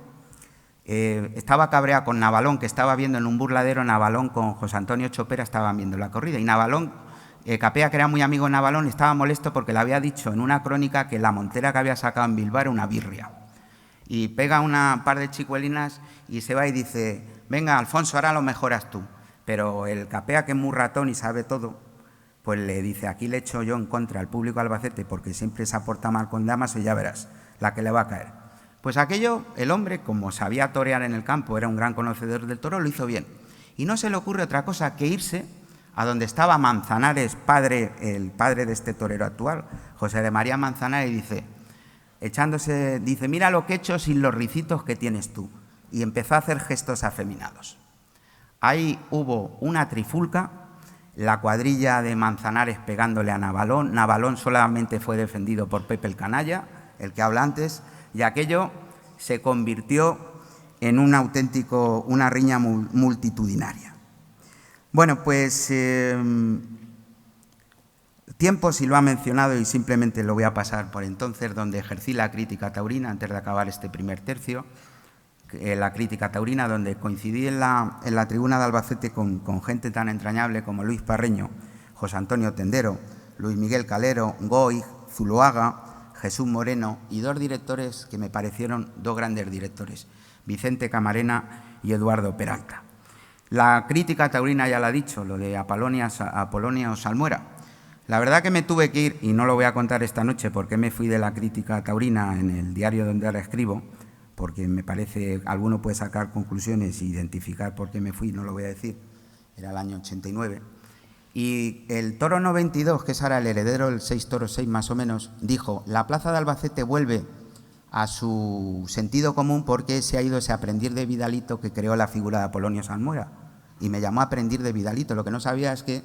A: estaba cabreado con Navalón, que estaba viendo en un burladero. Navalón con José Antonio Chopera estaban viendo la corrida. Y Navalón, Capea, que era muy amigo de Navalón, estaba molesto porque le había dicho en una crónica que la montera que había sacado en Bilbao era una birria. Y pega una par de chicuelinas y se va y dice: venga, Alfonso, ahora lo mejoras tú. Pero el Capea, que es muy ratón y sabe todo, pues le dice: aquí le echo yo en contra al público Albacete porque siempre se aporta mal con damas y ya verás la que le va a caer. Pues aquello, el hombre, como sabía torear en el campo, era un gran conocedor del toro, lo hizo bien. Y no se le ocurre otra cosa que irse a donde estaba Manzanares, el padre de este torero actual, José de María Manzanares, y dice: mira lo que he hecho sin los ricitos que tienes tú. Y empezó a hacer gestos afeminados. Ahí hubo una trifulca, la cuadrilla de Manzanares pegándole a Navalón. Navalón solamente fue defendido por Pepe el Canalla, el que habla antes, y aquello se convirtió en una riña multitudinaria. Bueno, pues tiempo sí lo ha mencionado y simplemente lo voy a pasar por entonces, donde ejercí la crítica taurina antes de acabar este primer tercio. La crítica taurina, donde coincidí en la tribuna de Albacete con gente tan entrañable como Luis Parreño, José Antonio Tendero, Luis Miguel Calero, Goig, Zuloaga, Jesús Moreno y 2 directores que me parecieron 2 grandes directores, Vicente Camarena y Eduardo Peralta. La crítica taurina ya lo ha dicho, lo de Apolonio Salmuera. La verdad que me tuve que ir, y no lo voy a contar esta noche porque me fui de la crítica taurina en el diario donde ahora escribo, porque me parece, alguno puede sacar conclusiones e identificar por qué me fui, no lo voy a decir, era el año 89. Y el toro 92, que es ahora el heredero del 6 toros 6 más o menos, dijo: la plaza de Albacete vuelve a su sentido común porque se ha ido ese aprendiz de Vidalito que creó la figura de Apolonio Salmuera. Y me llamó aprendiz de Vidalito. Lo que no sabía es que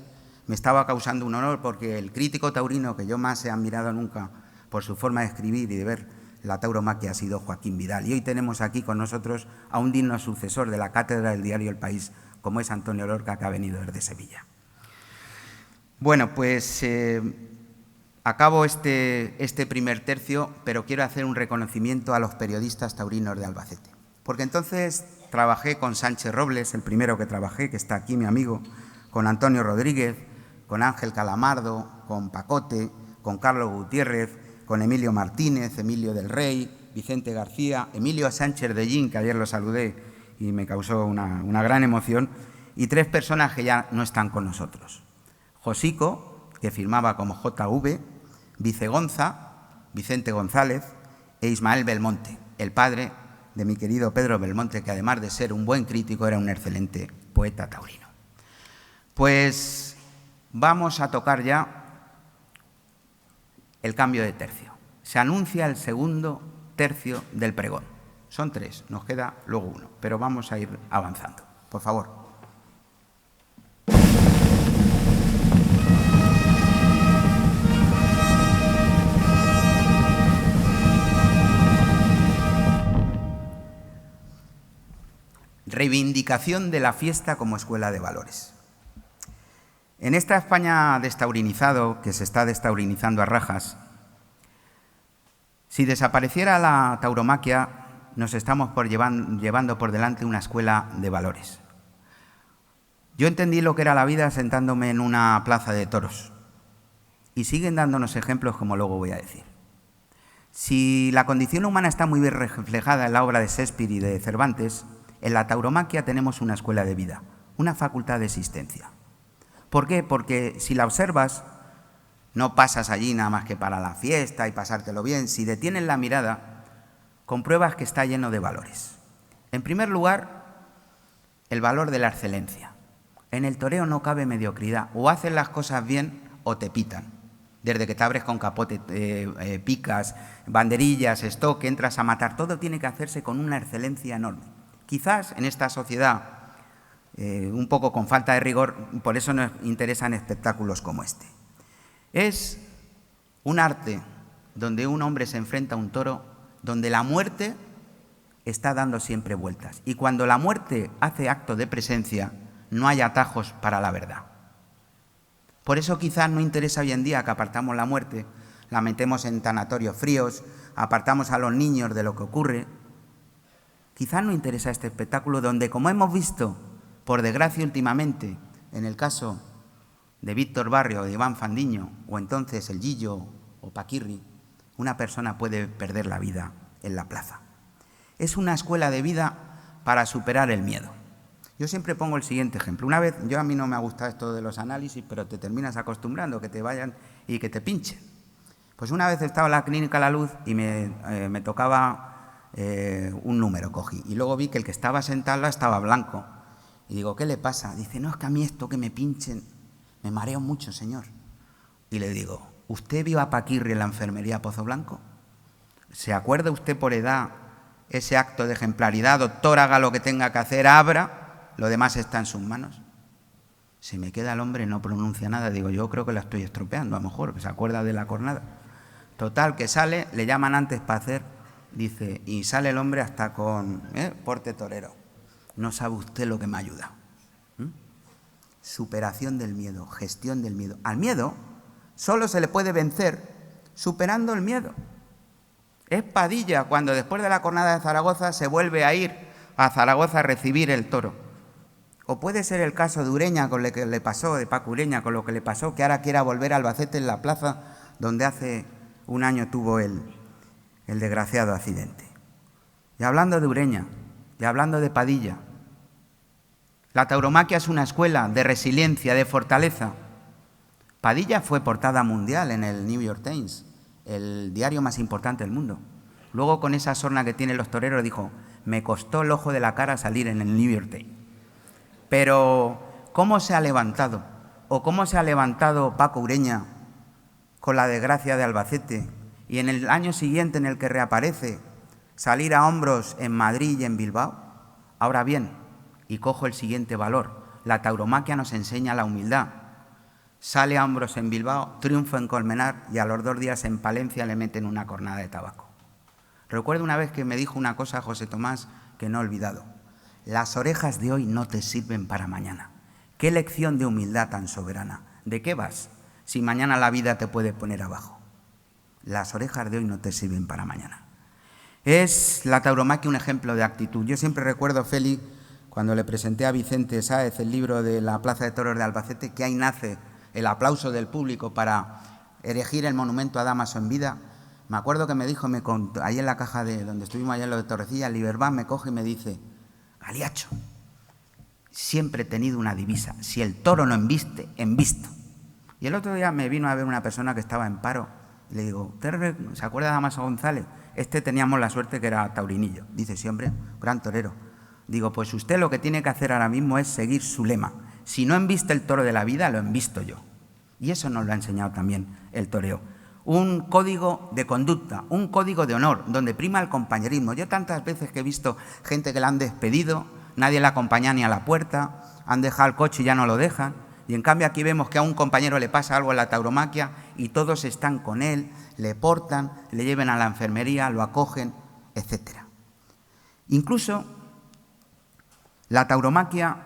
A: me estaba causando un honor, porque el crítico taurino que yo más he admirado nunca por su forma de escribir y de ver la tauromaquia ha sido Joaquín Vidal. Y hoy tenemos aquí con nosotros a un digno sucesor de la cátedra del diario El País, como es Antonio Lorca, que ha venido desde Sevilla. Bueno, pues acabo este primer tercio, pero quiero hacer un reconocimiento a los periodistas taurinos de Albacete. Porque entonces trabajé con Sánchez Robles, el primero que trabajé, que está aquí mi amigo, con Antonio Rodríguez, con Ángel Calamardo, con Pacote, con Carlos Gutiérrez, con Emilio Martínez, Emilio del Rey, Vicente García, Emilio Sánchez de Gin, que ayer lo saludé y me causó una gran emoción, y 3 personas que ya no están con nosotros. Josico, que firmaba como JV, Vicegonza, Vicente González e Ismael Belmonte, el padre de mi querido Pedro Belmonte, que además de ser un buen crítico era un excelente poeta taurino. Pues vamos a tocar ya el cambio de tercio. Se anuncia el segundo tercio del pregón. Son 3, nos queda luego 1, pero vamos a ir avanzando. Por favor. Reivindicación de la fiesta como escuela de valores. En esta España destaurinizado, que se está destaurinizando a rajas, Si desapareciera la tauromaquia, nos estamos llevando por delante una escuela de valores. Yo entendí lo que era la vida sentándome en una plaza de toros y siguen dándonos ejemplos como luego voy a decir. Si la condición humana está muy bien reflejada en la obra de Shakespeare y de Cervantes, en la tauromaquia tenemos una escuela de vida, una facultad de existencia. ¿Por qué? Porque si la observas, no pasas allí nada más que para la fiesta y pasártelo bien. Si detienes la mirada, compruebas que está lleno de valores. En primer lugar, el valor de la excelencia. En el toreo no cabe mediocridad. O haces las cosas bien o te pitan. Desde que te abres con capote, picas, banderillas, stock, entras a matar. Todo tiene que hacerse con una excelencia enorme. Quizás en esta sociedad, un poco con falta de rigor, por eso nos interesan espectáculos como este. Es un arte donde un hombre se enfrenta a un toro, donde la muerte está dando siempre vueltas. Y cuando la muerte hace acto de presencia, no hay atajos para la verdad. Por eso quizás no interesa hoy en día que apartamos la muerte, la metemos en tanatorios fríos, apartamos a los niños de lo que ocurre. Quizás no interesa este espectáculo donde, como hemos visto, por desgracia últimamente, en el caso de Víctor Barrio, de Iván Fandiño, o entonces el Gillo o Paquirri, una persona puede perder la vida en la plaza. Es una escuela de vida para superar el miedo. Yo siempre pongo el siguiente ejemplo. Una vez, a mí no me ha gustado esto de los análisis, pero te terminas acostumbrando, que te vayan y que te pinchen. Pues una vez estaba en la clínica La Luz y me tocaba un número, cogí. Y luego vi que el que estaba sentado estaba blanco. Y digo, ¿qué le pasa? Dice, no, es que a mí esto que me pinchen, me mareo mucho, señor. Y le digo, ¿usted vio a Paquirri en la enfermería Pozo Blanco? ¿Se acuerda usted por edad ese acto de ejemplaridad? Doctor, haga lo que tenga que hacer, abra. Lo demás está en sus manos. Se me queda el hombre, no pronuncia nada. Digo, yo creo que la estoy estropeando, a lo mejor, que se acuerda de la cornada. Total, que sale, le llaman antes para hacer, dice, y sale el hombre hasta con porte torero. No sabe usted lo que me ayuda. Superación del miedo, gestión del miedo. Al miedo solo se le puede vencer superando el miedo. Es Padilla cuando después de la cornada de Zaragoza se vuelve a ir a Zaragoza a recibir el toro. O puede ser el caso de Ureña con lo que le pasó, de Paco Ureña, con lo que le pasó, que ahora quiera volver a Albacete en la plaza donde hace un año tuvo el desgraciado accidente. Y hablando de Ureña, y hablando de Padilla, la tauromaquia es una escuela de resiliencia, de fortaleza. Padilla fue portada mundial en el New York Times, el diario más importante del mundo. Luego, con esa sorna que tienen los toreros, dijo, me costó el ojo de la cara salir en el New York Times. Pero, ¿cómo se ha levantado? ¿O cómo se ha levantado Paco Ureña con la desgracia de Albacete? Y en el año siguiente en el que reaparece, salir a hombros en Madrid y en Bilbao. Ahora bien, y cojo el siguiente valor, la tauromaquia nos enseña la humildad. Sale a hombros en Bilbao, triunfa en Colmenar y a los 2 días en Palencia le meten una cornada de tabaco. Recuerdo una vez que me dijo una cosa José Tomás que no he olvidado. Las orejas de hoy no te sirven para mañana. Qué lección de humildad tan soberana. ¿De qué vas si mañana la vida te puede poner abajo? Las orejas de hoy no te sirven para mañana. Es la tauromaquia un ejemplo de actitud. Yo siempre recuerdo, Félix, cuando le presenté a Vicente Sáez el libro de la Plaza de Toros de Albacete, que ahí nace el aplauso del público para erigir el monumento a Dámaso en vida. Me acuerdo que me dijo, ahí en la caja de donde estuvimos allá en lo de Torrecilla, Liberbán me coge y me dice, Galiacho, siempre he tenido una divisa, si el toro no embiste, embisto. Y el otro día me vino a ver una persona que estaba en paro, y le digo, ¿usted se acuerda de Dámaso González? Teníamos la suerte que era taurinillo. Dice, sí, hombre, gran torero. Digo, pues usted lo que tiene que hacer ahora mismo es seguir su lema. Si no embiste el toro de la vida, lo embisto yo. Y eso nos lo ha enseñado también el toreo. Un código de conducta, un código de honor, donde prima el compañerismo. Yo tantas veces que he visto gente que la han despedido, nadie la acompaña ni a la puerta, han dejado el coche y ya no lo dejan. Y en cambio aquí vemos que a un compañero le pasa algo en la tauromaquia y todos están con él, le portan, le lleven a la enfermería, lo acogen, etc. Incluso la tauromaquia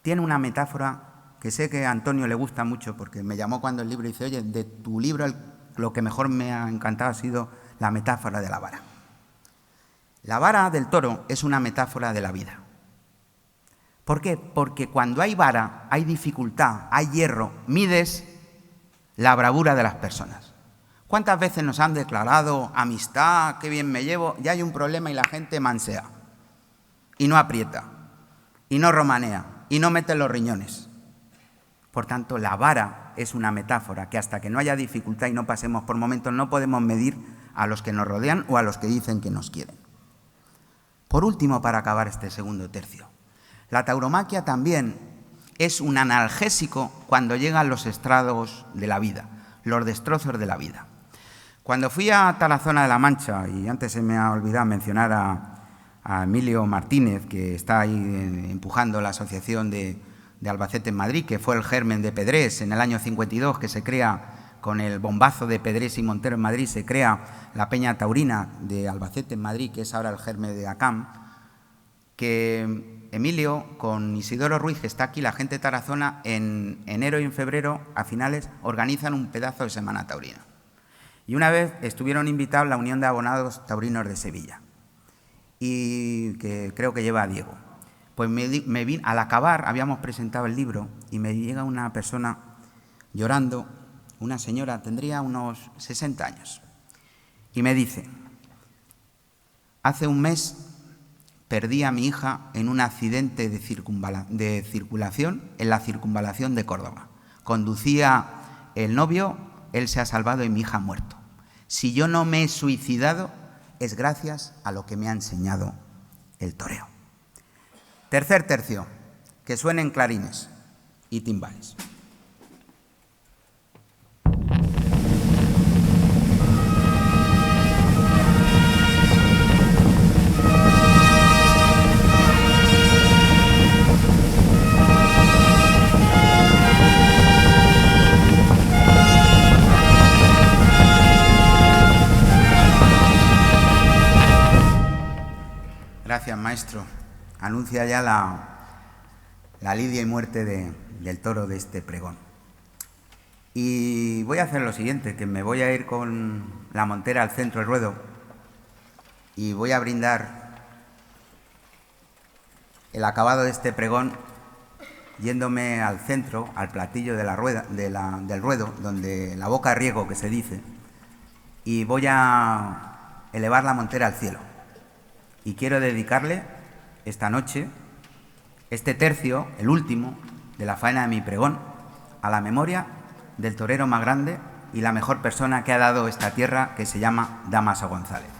A: tiene una metáfora que sé que a Antonio le gusta mucho porque me llamó cuando el libro y dice, oye, de tu libro lo que mejor me ha encantado ha sido la metáfora de la vara. La vara del toro es una metáfora de la vida. ¿Por qué? Porque cuando hay vara, hay dificultad, hay hierro, mides la bravura de las personas. ¿Cuántas veces nos han declarado amistad, qué bien me llevo? Ya hay un problema y la gente mansea, y no aprieta, y no romanea, y no mete los riñones. Por tanto, la vara es una metáfora que hasta que no haya dificultad y no pasemos por momentos, no podemos medir a los que nos rodean o a los que dicen que nos quieren. Por último, para acabar este segundo tercio, la tauromaquia también es un analgésico cuando llegan los estragos de la vida, los destrozos de la vida. Cuando fui a Tarazona de la Mancha, y antes se me ha olvidado mencionar a Emilio Martínez, que está ahí empujando la asociación de Albacete en Madrid, que fue el germen de Pedrés en el año 52, que se crea con el bombazo de Pedrés y Montero en Madrid, se crea la Peña Taurina de Albacete en Madrid, que es ahora el germen de ACAM, que Emilio, con Isidoro Ruiz, que está aquí, la gente de Tarazona, en enero y en febrero, a finales, organizan un pedazo de Semana Taurina. Y una vez estuvieron invitados la Unión de Abonados Taurinos de Sevilla, y que creo que lleva a Diego. Pues al acabar, habíamos presentado el libro, y me llega una persona llorando, una señora, tendría unos 60 años, y me dice: hace un mes perdí a mi hija en un accidente de circulación en la circunvalación de Córdoba. Conducía el novio, él se ha salvado y mi hija ha muerto. Si yo no me he suicidado, es gracias a lo que me ha enseñado el toreo. Tercer tercio, que suenen clarines y timbales. Gracias, maestro. Anuncia ya la lidia y muerte del toro de este pregón. Y voy a hacer lo siguiente, que me voy a ir con la montera al centro del ruedo y voy a brindar el acabado de este pregón yéndome al centro, al platillo de la rueda, del ruedo, donde la boca riego, que se dice, y voy a elevar la montera al cielo. Y quiero dedicarle esta noche, este tercio, el último de la faena de mi pregón, a la memoria del torero más grande y la mejor persona que ha dado esta tierra, que se llama Dámaso González.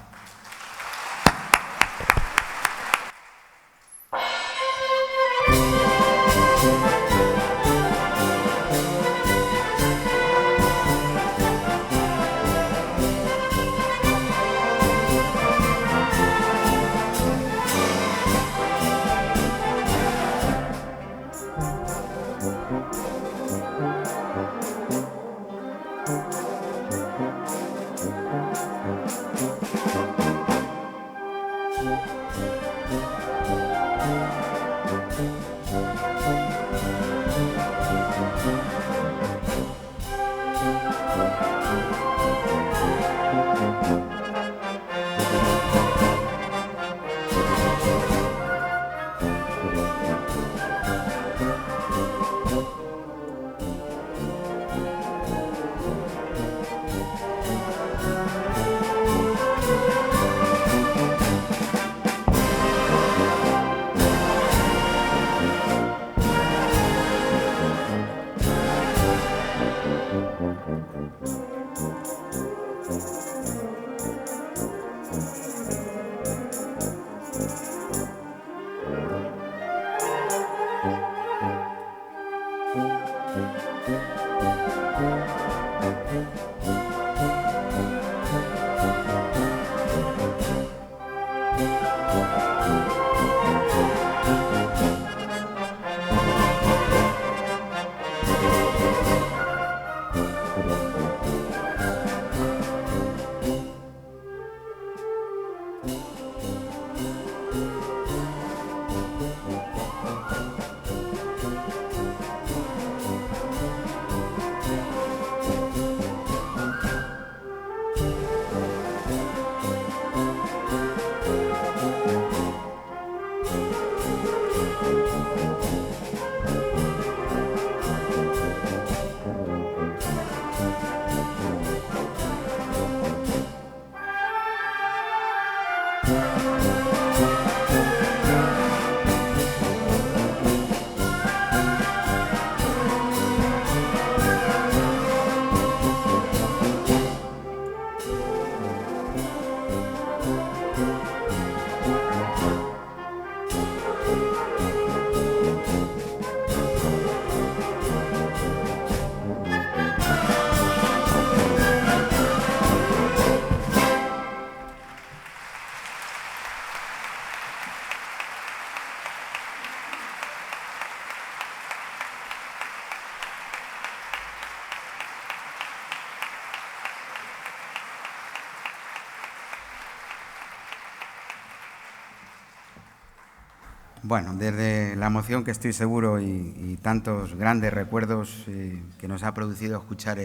A: Bueno, desde la emoción que estoy seguro y tantos grandes recuerdos que nos ha producido escuchar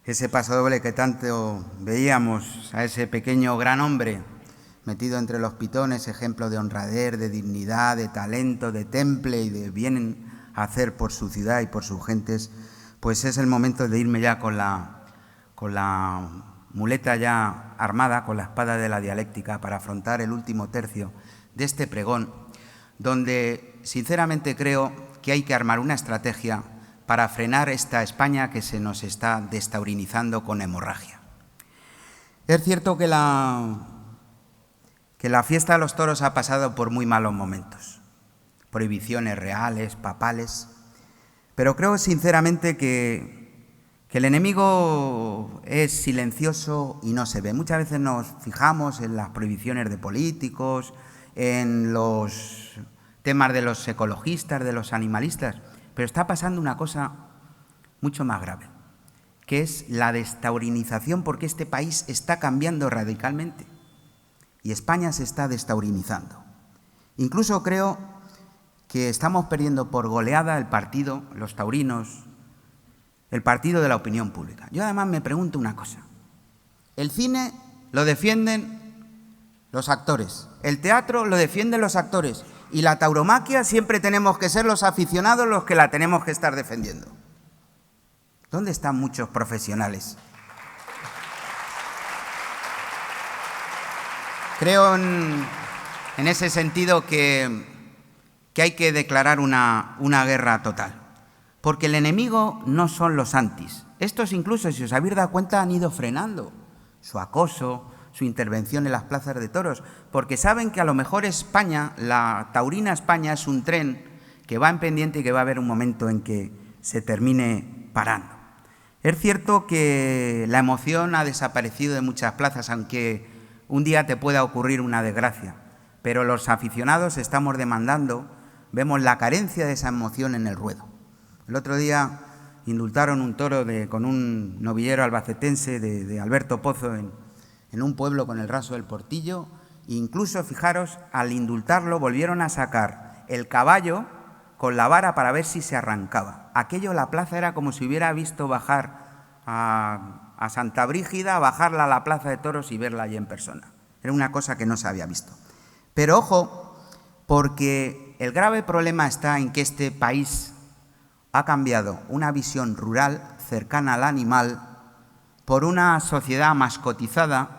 A: ese pasodoble que tanto veíamos, a ese pequeño gran hombre metido entre los pitones, ejemplo de honradez, de dignidad, de talento, de temple y de bien hacer por su ciudad y por sus gentes, pues es el momento de irme ya con la muleta ya armada, con la espada de la dialéctica, para afrontar el último tercio de este pregón, donde sinceramente creo que hay que armar una estrategia para frenar esta España que se nos está destaurinizando con hemorragia. Es cierto que la fiesta de los toros ha pasado por muy malos momentos, prohibiciones reales, papales, pero creo sinceramente que el enemigo es silencioso y no se ve. Muchas veces nos fijamos en las prohibiciones de políticos, en los temas de los ecologistas, de los animalistas, pero está pasando una cosa mucho más grave, que es la destaurinización, porque este país está cambiando radicalmente y España se está destaurinizando. Incluso creo que estamos perdiendo por goleada el partido, los taurinos, el partido de la opinión pública. Yo además me pregunto una cosa. El cine lo defienden los actores, el teatro lo defienden los actores y la tauromaquia siempre tenemos que ser los aficionados los que la tenemos que estar defendiendo. ¿Dónde están muchos profesionales? Creo en ese sentido que hay que declarar una guerra total, porque el enemigo no son los antis. Estos incluso, si os habéis dado cuenta, han ido frenando su acoso, su intervención en las plazas de toros, porque saben que a lo mejor España, la taurina España, es un tren que va en pendiente y que va a haber un momento en que se termine parando. Es cierto que la emoción ha desaparecido de muchas plazas, aunque un día te pueda ocurrir una desgracia, pero los aficionados estamos demandando, vemos la carencia de esa emoción en el ruedo. El otro día indultaron un toro con un novillero albacetense de Alberto Pozo en un pueblo con el raso del Portillo. Incluso, fijaros, al indultarlo volvieron a sacar el caballo con la vara para ver si se arrancaba. Aquello, la plaza era como si hubiera visto bajar a Santa Brígida, bajarla a la plaza de toros y verla allí en persona. Era una cosa que no se había visto. Pero ojo, porque el grave problema está en que este país ha cambiado una visión rural, cercana al animal, por una sociedad mascotizada,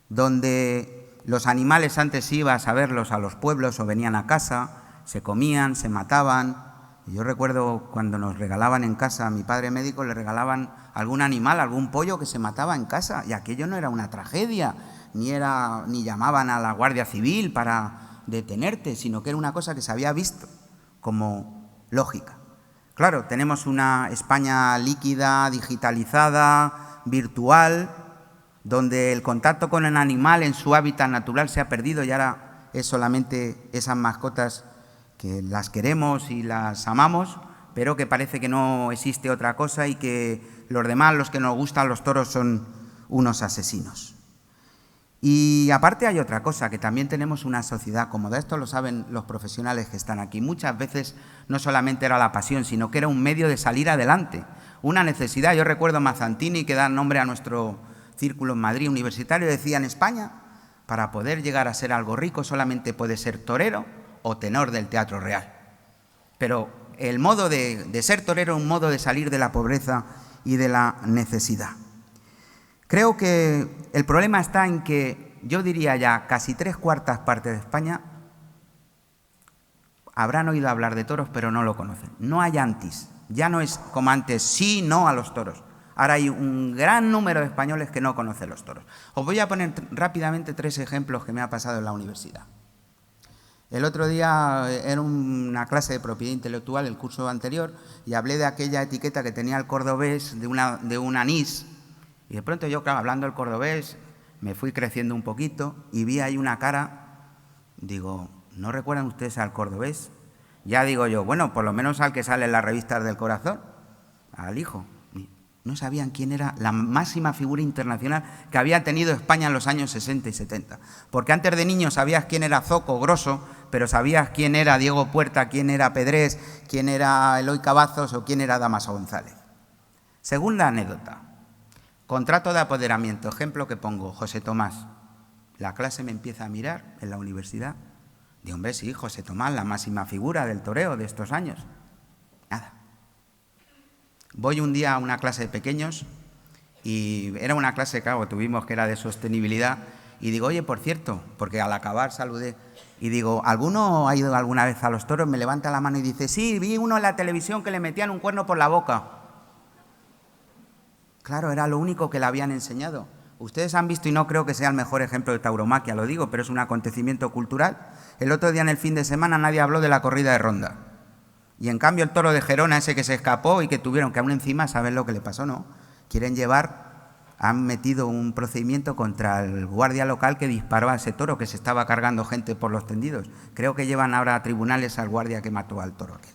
A: donde los animales antes ibas a verlos a los pueblos o venían a casa, se comían, se mataban. Y yo recuerdo cuando nos regalaban en casa, a mi padre médico le regalaban algún animal, algún pollo que se mataba en casa, y aquello no era una tragedia, ni llamaban a la Guardia Civil para detenerte, sino que era una cosa que se había visto como lógica. Claro, tenemos una España líquida, digitalizada, virtual, donde el contacto con el animal en su hábitat natural se ha perdido y ahora es solamente esas mascotas que las queremos y las amamos, pero que parece que no existe otra cosa y que los demás, los que nos gustan los toros, son unos asesinos. Y aparte hay otra cosa, que también tenemos una sociedad cómoda. Esto lo saben los profesionales que están aquí. Muchas veces no solamente era la pasión, sino que era un medio de salir adelante, una necesidad. Yo recuerdo a Mazzantini, que da nombre a nuestro círculo en Madrid universitario, decía: en España, para poder llegar a ser algo rico, solamente puede ser torero o tenor del teatro real. Pero el modo de ser torero es un modo de salir de la pobreza y de la necesidad. Creo que el problema está en que, yo diría ya, casi 3/4 partes de España habrán oído hablar de toros, pero no lo conocen. No hay antis. Ya no es como antes, sí, no a los toros. Ahora hay un gran número de españoles que no conocen los toros. Os voy a poner rápidamente 3 ejemplos que me ha pasado en la universidad. El otro día era una clase de propiedad intelectual, el curso anterior, y hablé de aquella etiqueta que tenía el cordobés de un anís. Y de pronto yo, claro, hablando el cordobés, me fui creciendo un poquito y vi ahí una cara. Digo, ¿no recuerdan ustedes al cordobés? Ya digo yo, bueno, por lo menos al que sale en las revistas del corazón, al hijo. No sabían quién era la máxima figura internacional que había tenido España en los años 60 y 70. Porque antes de niños sabías quién era Zoco, Grosso, pero sabías quién era Diego Puerta, quién era Pedrés, quién era Eloy Cavazos o quién era Dámaso González. Segunda anécdota. Contrato de apoderamiento, ejemplo que pongo, José Tomás. La clase me empieza a mirar en la universidad. Digo, hombre, sí, José Tomás, la máxima figura del toreo de estos años. Nada. Voy un día a una clase de pequeños y era una clase, claro, tuvimos que era de sostenibilidad y digo, oye, por cierto, porque al acabar saludé y digo, ¿alguno ha ido alguna vez a los toros? Me levanta la mano y dice, sí, vi uno en la televisión que le metían un cuerno por la boca. Claro, era lo único que le habían enseñado. Ustedes han visto, y no creo que sea el mejor ejemplo de tauromaquia, lo digo, pero es un acontecimiento cultural. El otro día en el fin de semana nadie habló de la corrida de ronda. Y en cambio el toro de Gerona, ese que se escapó y que tuvieron que aún encima, ¿saben lo que le pasó? No. Quieren llevar, han metido un procedimiento contra el guardia local que disparó a ese toro, que se estaba cargando gente por los tendidos. Creo que llevan ahora a tribunales al guardia que mató al toro aquel.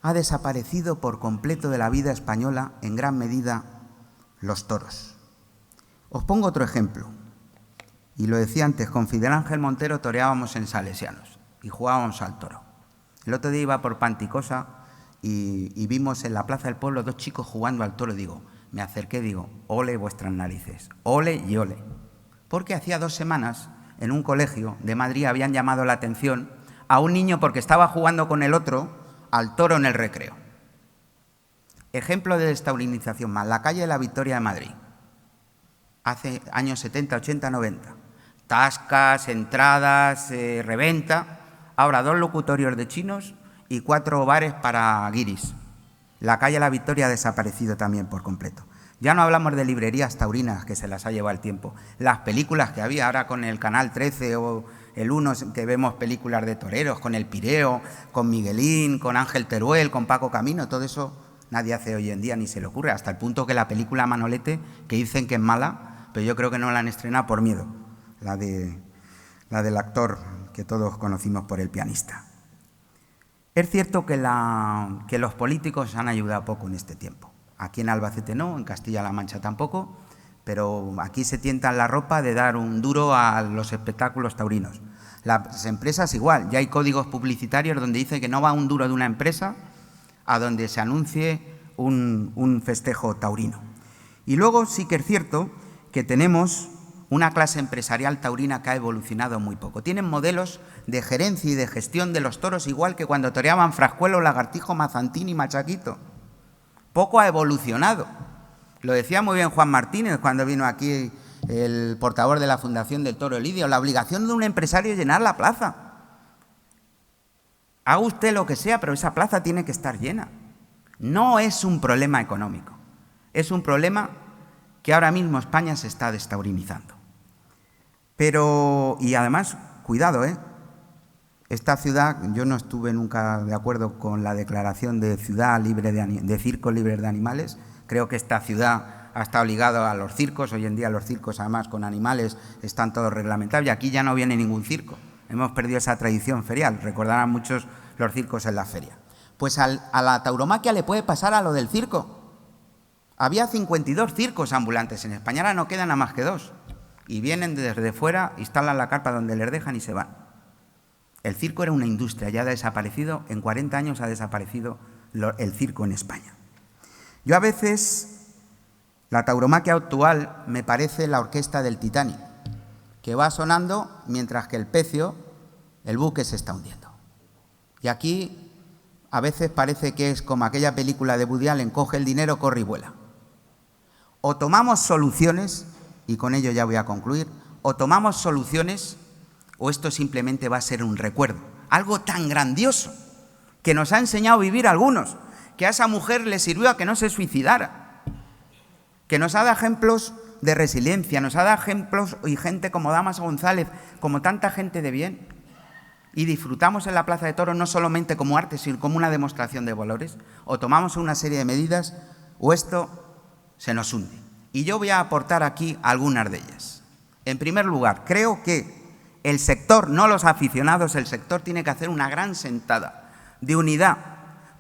A: Ha desaparecido por completo de la vida española, en gran medida, los toros. Os pongo otro ejemplo. Y lo decía antes, con Fidel Ángel Montero toreábamos en Salesianos y jugábamos al toro. El otro día iba por Panticosa y vimos en la plaza del pueblo 2 chicos jugando al toro. Digo, me acerqué, digo, ole vuestras narices, ole y ole. Porque hacía 2 semanas en un colegio de Madrid habían llamado la atención a un niño porque estaba jugando con el otro al toro en el recreo. Ejemplo de destaurinización más, la calle de la Victoria de Madrid. Hace años 70, 80, 90. Tascas, entradas, reventa. Ahora 2 locutorios de chinos y 4 bares para guiris. La calle de la Victoria ha desaparecido también por completo. Ya no hablamos de librerías taurinas, que se las ha llevado el tiempo. Las películas que había ahora con el Canal 13 o el 1, que vemos películas de toreros, con El Pireo, con Miguelín, con Ángel Teruel, con Paco Camino, todo eso nadie hace hoy en día ni se le ocurre, hasta el punto que la película Manolete, que dicen que es mala, pero yo creo que no la han estrenado por miedo, la del actor que todos conocimos por El pianista. Es cierto que los políticos han ayudado poco en este tiempo. Aquí en Albacete no, en Castilla-La Mancha tampoco, pero aquí se tientan la ropa de dar un duro a los espectáculos taurinos. Las empresas igual, ya hay códigos publicitarios donde dice que no va un duro de una empresa a donde se anuncie un festejo taurino. Y luego sí que es cierto que tenemos una clase empresarial taurina que ha evolucionado muy poco. Tienen modelos de gerencia y de gestión de los toros igual que cuando toreaban Frascuelo, Lagartijo, Mazantín y Machaquito. Poco ha evolucionado. Lo decía muy bien Juan Martínez cuando vino aquí el portavoz de la Fundación del Toro Lidio. La obligación de un empresario es llenar la plaza. Haga usted lo que sea, pero esa plaza tiene que estar llena. No es un problema económico. Es un problema que ahora mismo España se está destaurinizando. Pero, y además, cuidado, esta ciudad, yo no estuve nunca de acuerdo con la declaración de ciudad libre de circos libres de animales. Creo que esta ciudad ha estado ligada a los circos. Hoy en día los circos, además, con animales, están todos reglamentados. Y aquí ya no viene ningún circo. Hemos perdido esa tradición ferial. Recordarán muchos los circos en la feria. Pues a la tauromaquia le puede pasar a lo del circo. Había 52 circos ambulantes en España, ahora no quedan nada más que 2. Y vienen desde fuera, instalan la carpa donde les dejan y se van. El circo era una industria, ya ha desaparecido, en 40 años ha desaparecido el circo en España. Yo a veces, la tauromaquia actual me parece la orquesta del Titanic, que va sonando mientras que el pecio, el buque, se está hundiendo. Y aquí a veces parece que es como aquella película de Woody Allen, coge el dinero, corre y vuela. O tomamos soluciones, y con ello ya voy a concluir, o tomamos soluciones o esto simplemente va a ser un recuerdo. Algo tan grandioso que nos ha enseñado a vivir algunos, que a esa mujer le sirvió a que no se suicidara, que nos ha dado ejemplos de resiliencia, nos ha dado ejemplos y gente como Dámaso González, como tanta gente de bien. Y disfrutamos en la Plaza de Toros no solamente como arte, sino como una demostración de valores. O tomamos una serie de medidas o esto se nos hunde. Y yo voy a aportar aquí algunas de ellas. En primer lugar, creo que el sector, no los aficionados, el sector tiene que hacer una gran sentada de unidad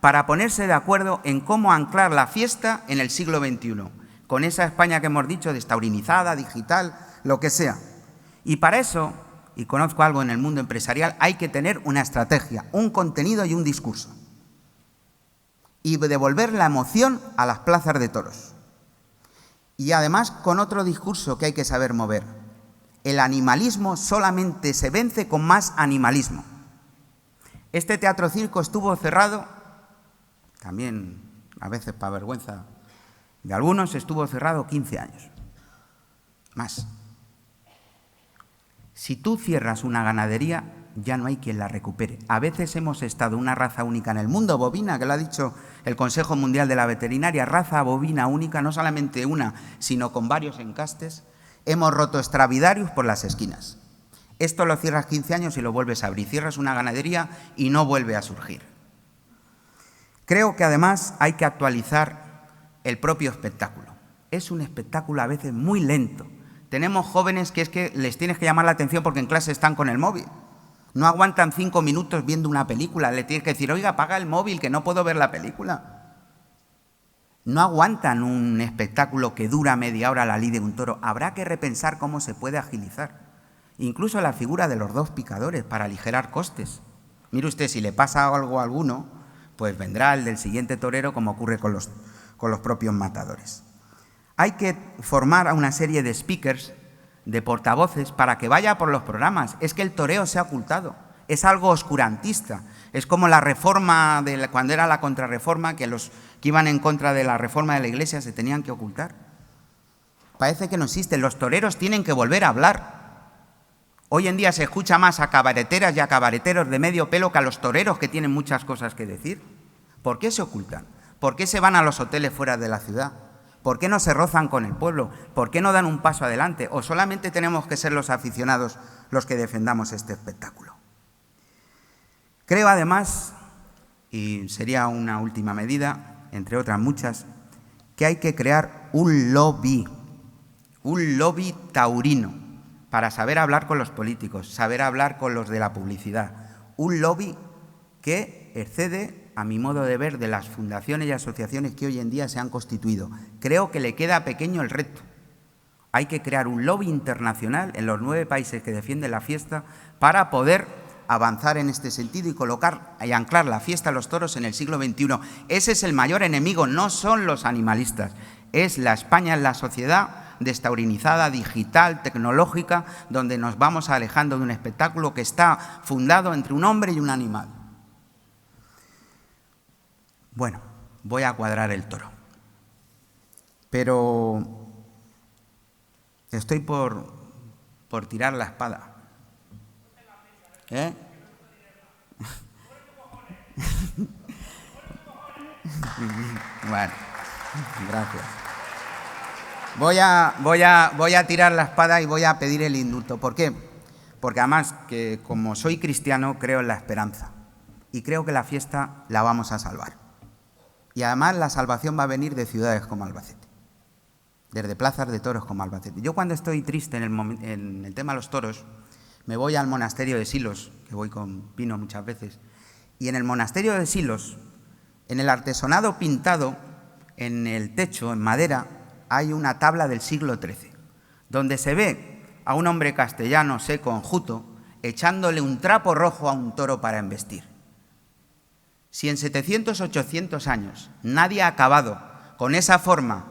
A: para ponerse de acuerdo en cómo anclar la fiesta en el siglo XXI, con esa España que hemos dicho, destaurinizada, digital, lo que sea. Y para eso, y conozco algo en el mundo empresarial, hay que tener una estrategia, un contenido y un discurso. Y devolver la emoción a las plazas de toros. Y además con otro discurso que hay que saber mover. El animalismo solamente se vence con más animalismo. Este teatro circo estuvo cerrado, también a veces para vergüenza de algunos, estuvo cerrado 15 años. Más. Si tú cierras una ganadería, ya no hay quien la recupere. A veces hemos estado una raza única en el mundo, bovina, que lo ha dicho el Consejo Mundial de la Veterinaria, raza bovina única, no solamente una, sino con varios encastes. Hemos roto extravidarios por las esquinas. Esto lo cierras 15 años y lo vuelves a abrir. Cierras una ganadería y no vuelve a surgir. Creo que además hay que actualizar el propio espectáculo. Es un espectáculo a veces muy lento. Tenemos jóvenes que es que les tienes que llamar la atención porque en clase están con el móvil. No aguantan 5 minutos viendo una película. Le tienes que decir, oiga, apaga el móvil que no puedo ver la película. No aguantan un espectáculo que dura media hora la lid de un toro. Habrá que repensar cómo se puede agilizar. Incluso la figura de los 2 picadores para aligerar costes. Mire usted, si le pasa algo a alguno, pues vendrá el del siguiente torero, como ocurre con los propios matadores. Hay que formar a una serie de speakers, de portavoces, para que vaya por los programas. Es que el toreo se ha ocultado. Es algo oscurantista. Es como la reforma, cuando era la contrarreforma, que los que iban en contra de la reforma de la Iglesia se tenían que ocultar. Parece que no existen. Los toreros tienen que volver a hablar. Hoy en día se escucha más a cabareteras y a cabareteros de medio pelo que a los toreros, que tienen muchas cosas que decir. ¿Por qué se ocultan? ¿Por qué se van a los hoteles fuera de la ciudad? ¿Por qué no se rozan con el pueblo? ¿Por qué no dan un paso adelante? ¿O solamente tenemos que ser los aficionados los que defendamos este espectáculo? Creo además, y sería una última medida, entre otras muchas, que hay que crear un lobby taurino, para saber hablar con los políticos, saber hablar con los de la publicidad. Un lobby que excede, a mi modo de ver, de las fundaciones y asociaciones que hoy en día se han constituido. Creo que le queda pequeño el reto. Hay que crear un lobby internacional en los 9 países que defienden la fiesta para poder avanzar en este sentido y colocar y anclar la fiesta de los toros en el siglo XXI. Ese es el mayor enemigo, no son los animalistas, es la España, en la sociedad destaurinizada, digital, tecnológica, donde nos vamos alejando de un espectáculo que está fundado entre un hombre y un animal. Bueno, voy a cuadrar el toro, pero estoy por tirar la espada. ¿Eh? Bueno, gracias. Voy a tirar la espada y voy a pedir el indulto. ¿Por qué? Porque además, que como soy cristiano, creo en la esperanza. Y creo que la fiesta la vamos a salvar. Y además la salvación va a venir de ciudades como Albacete. Desde plazas de toros como Albacete. Yo cuando estoy triste en el tema de los toros, me voy al monasterio de Silos, que voy con Pino muchas veces. Y en el monasterio de Silos, en el artesonado pintado, en el techo, en madera, hay una tabla del siglo XIII, donde se ve a un hombre castellano seco, enjuto, echándole un trapo rojo a un toro para embestir. Si en 700, 800 años nadie ha acabado con esa forma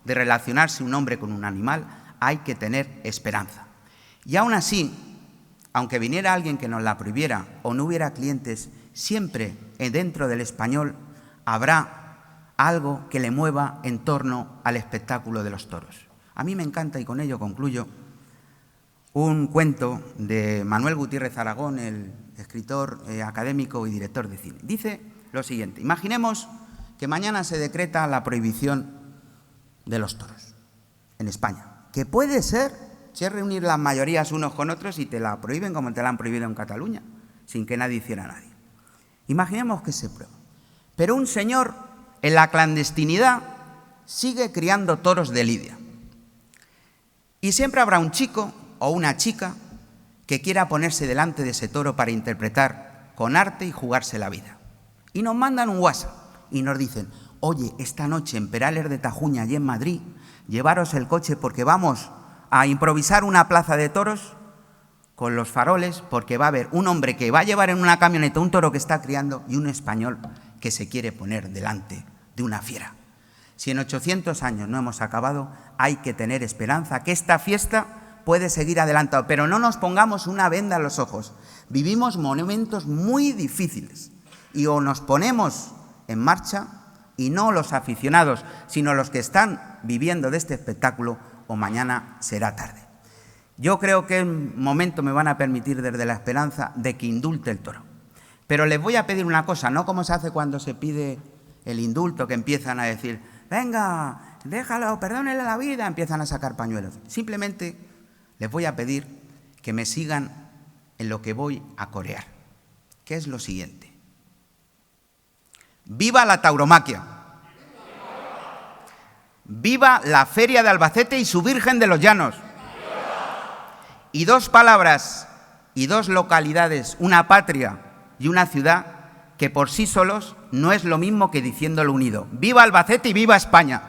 A: de relacionarse un hombre con un animal, hay que tener esperanza. Y aún así, aunque viniera alguien que nos la prohibiera o no hubiera clientes, siempre dentro del español habrá algo que le mueva en torno al espectáculo de los toros. A mí me encanta, y con ello concluyo, un cuento de Manuel Gutiérrez Aragón, el escritor, académico y director de cine. Dice lo siguiente: imaginemos que mañana se decreta la prohibición de los toros en España, que puede ser, si es reunir las mayorías unos con otros y te la prohíben como te la han prohibido en Cataluña, sin que nadie hiciera a nadie. Imaginemos que se prueba. Pero un señor en la clandestinidad sigue criando toros de lidia. Y siempre habrá un chico o una chica que quiera ponerse delante de ese toro para interpretar con arte y jugarse la vida. Y nos mandan un WhatsApp y nos dicen: oye, esta noche en Perales de Tajuña y en Madrid, llevaros el coche porque vamos a improvisar una plaza de toros con los faroles, porque va a haber un hombre que va a llevar en una camioneta un toro que está criando y un español que se quiere poner delante de una fiera. Si en 800 años no hemos acabado, hay que tener esperanza que esta fiesta puede seguir adelantado, pero no nos pongamos una venda en los ojos. Vivimos momentos muy difíciles y o nos ponemos en marcha, y no los aficionados, sino los que están viviendo de este espectáculo, o mañana será tarde. Yo creo que en un momento me van a permitir desde la esperanza de que indulte el toro. Pero les voy a pedir una cosa, no como se hace cuando se pide el indulto, que empiezan a decir, venga, déjalo, perdónele la vida, empiezan a sacar pañuelos. Simplemente les voy a pedir que me sigan en lo que voy a corear, que es lo siguiente. ¡Viva la tauromaquia! ¡Viva la Feria de Albacete y su Virgen de los Llanos! Y dos palabras y dos localidades, una patria y una ciudad, que por sí solos no es lo mismo que diciéndolo unido. ¡Viva Albacete y viva España!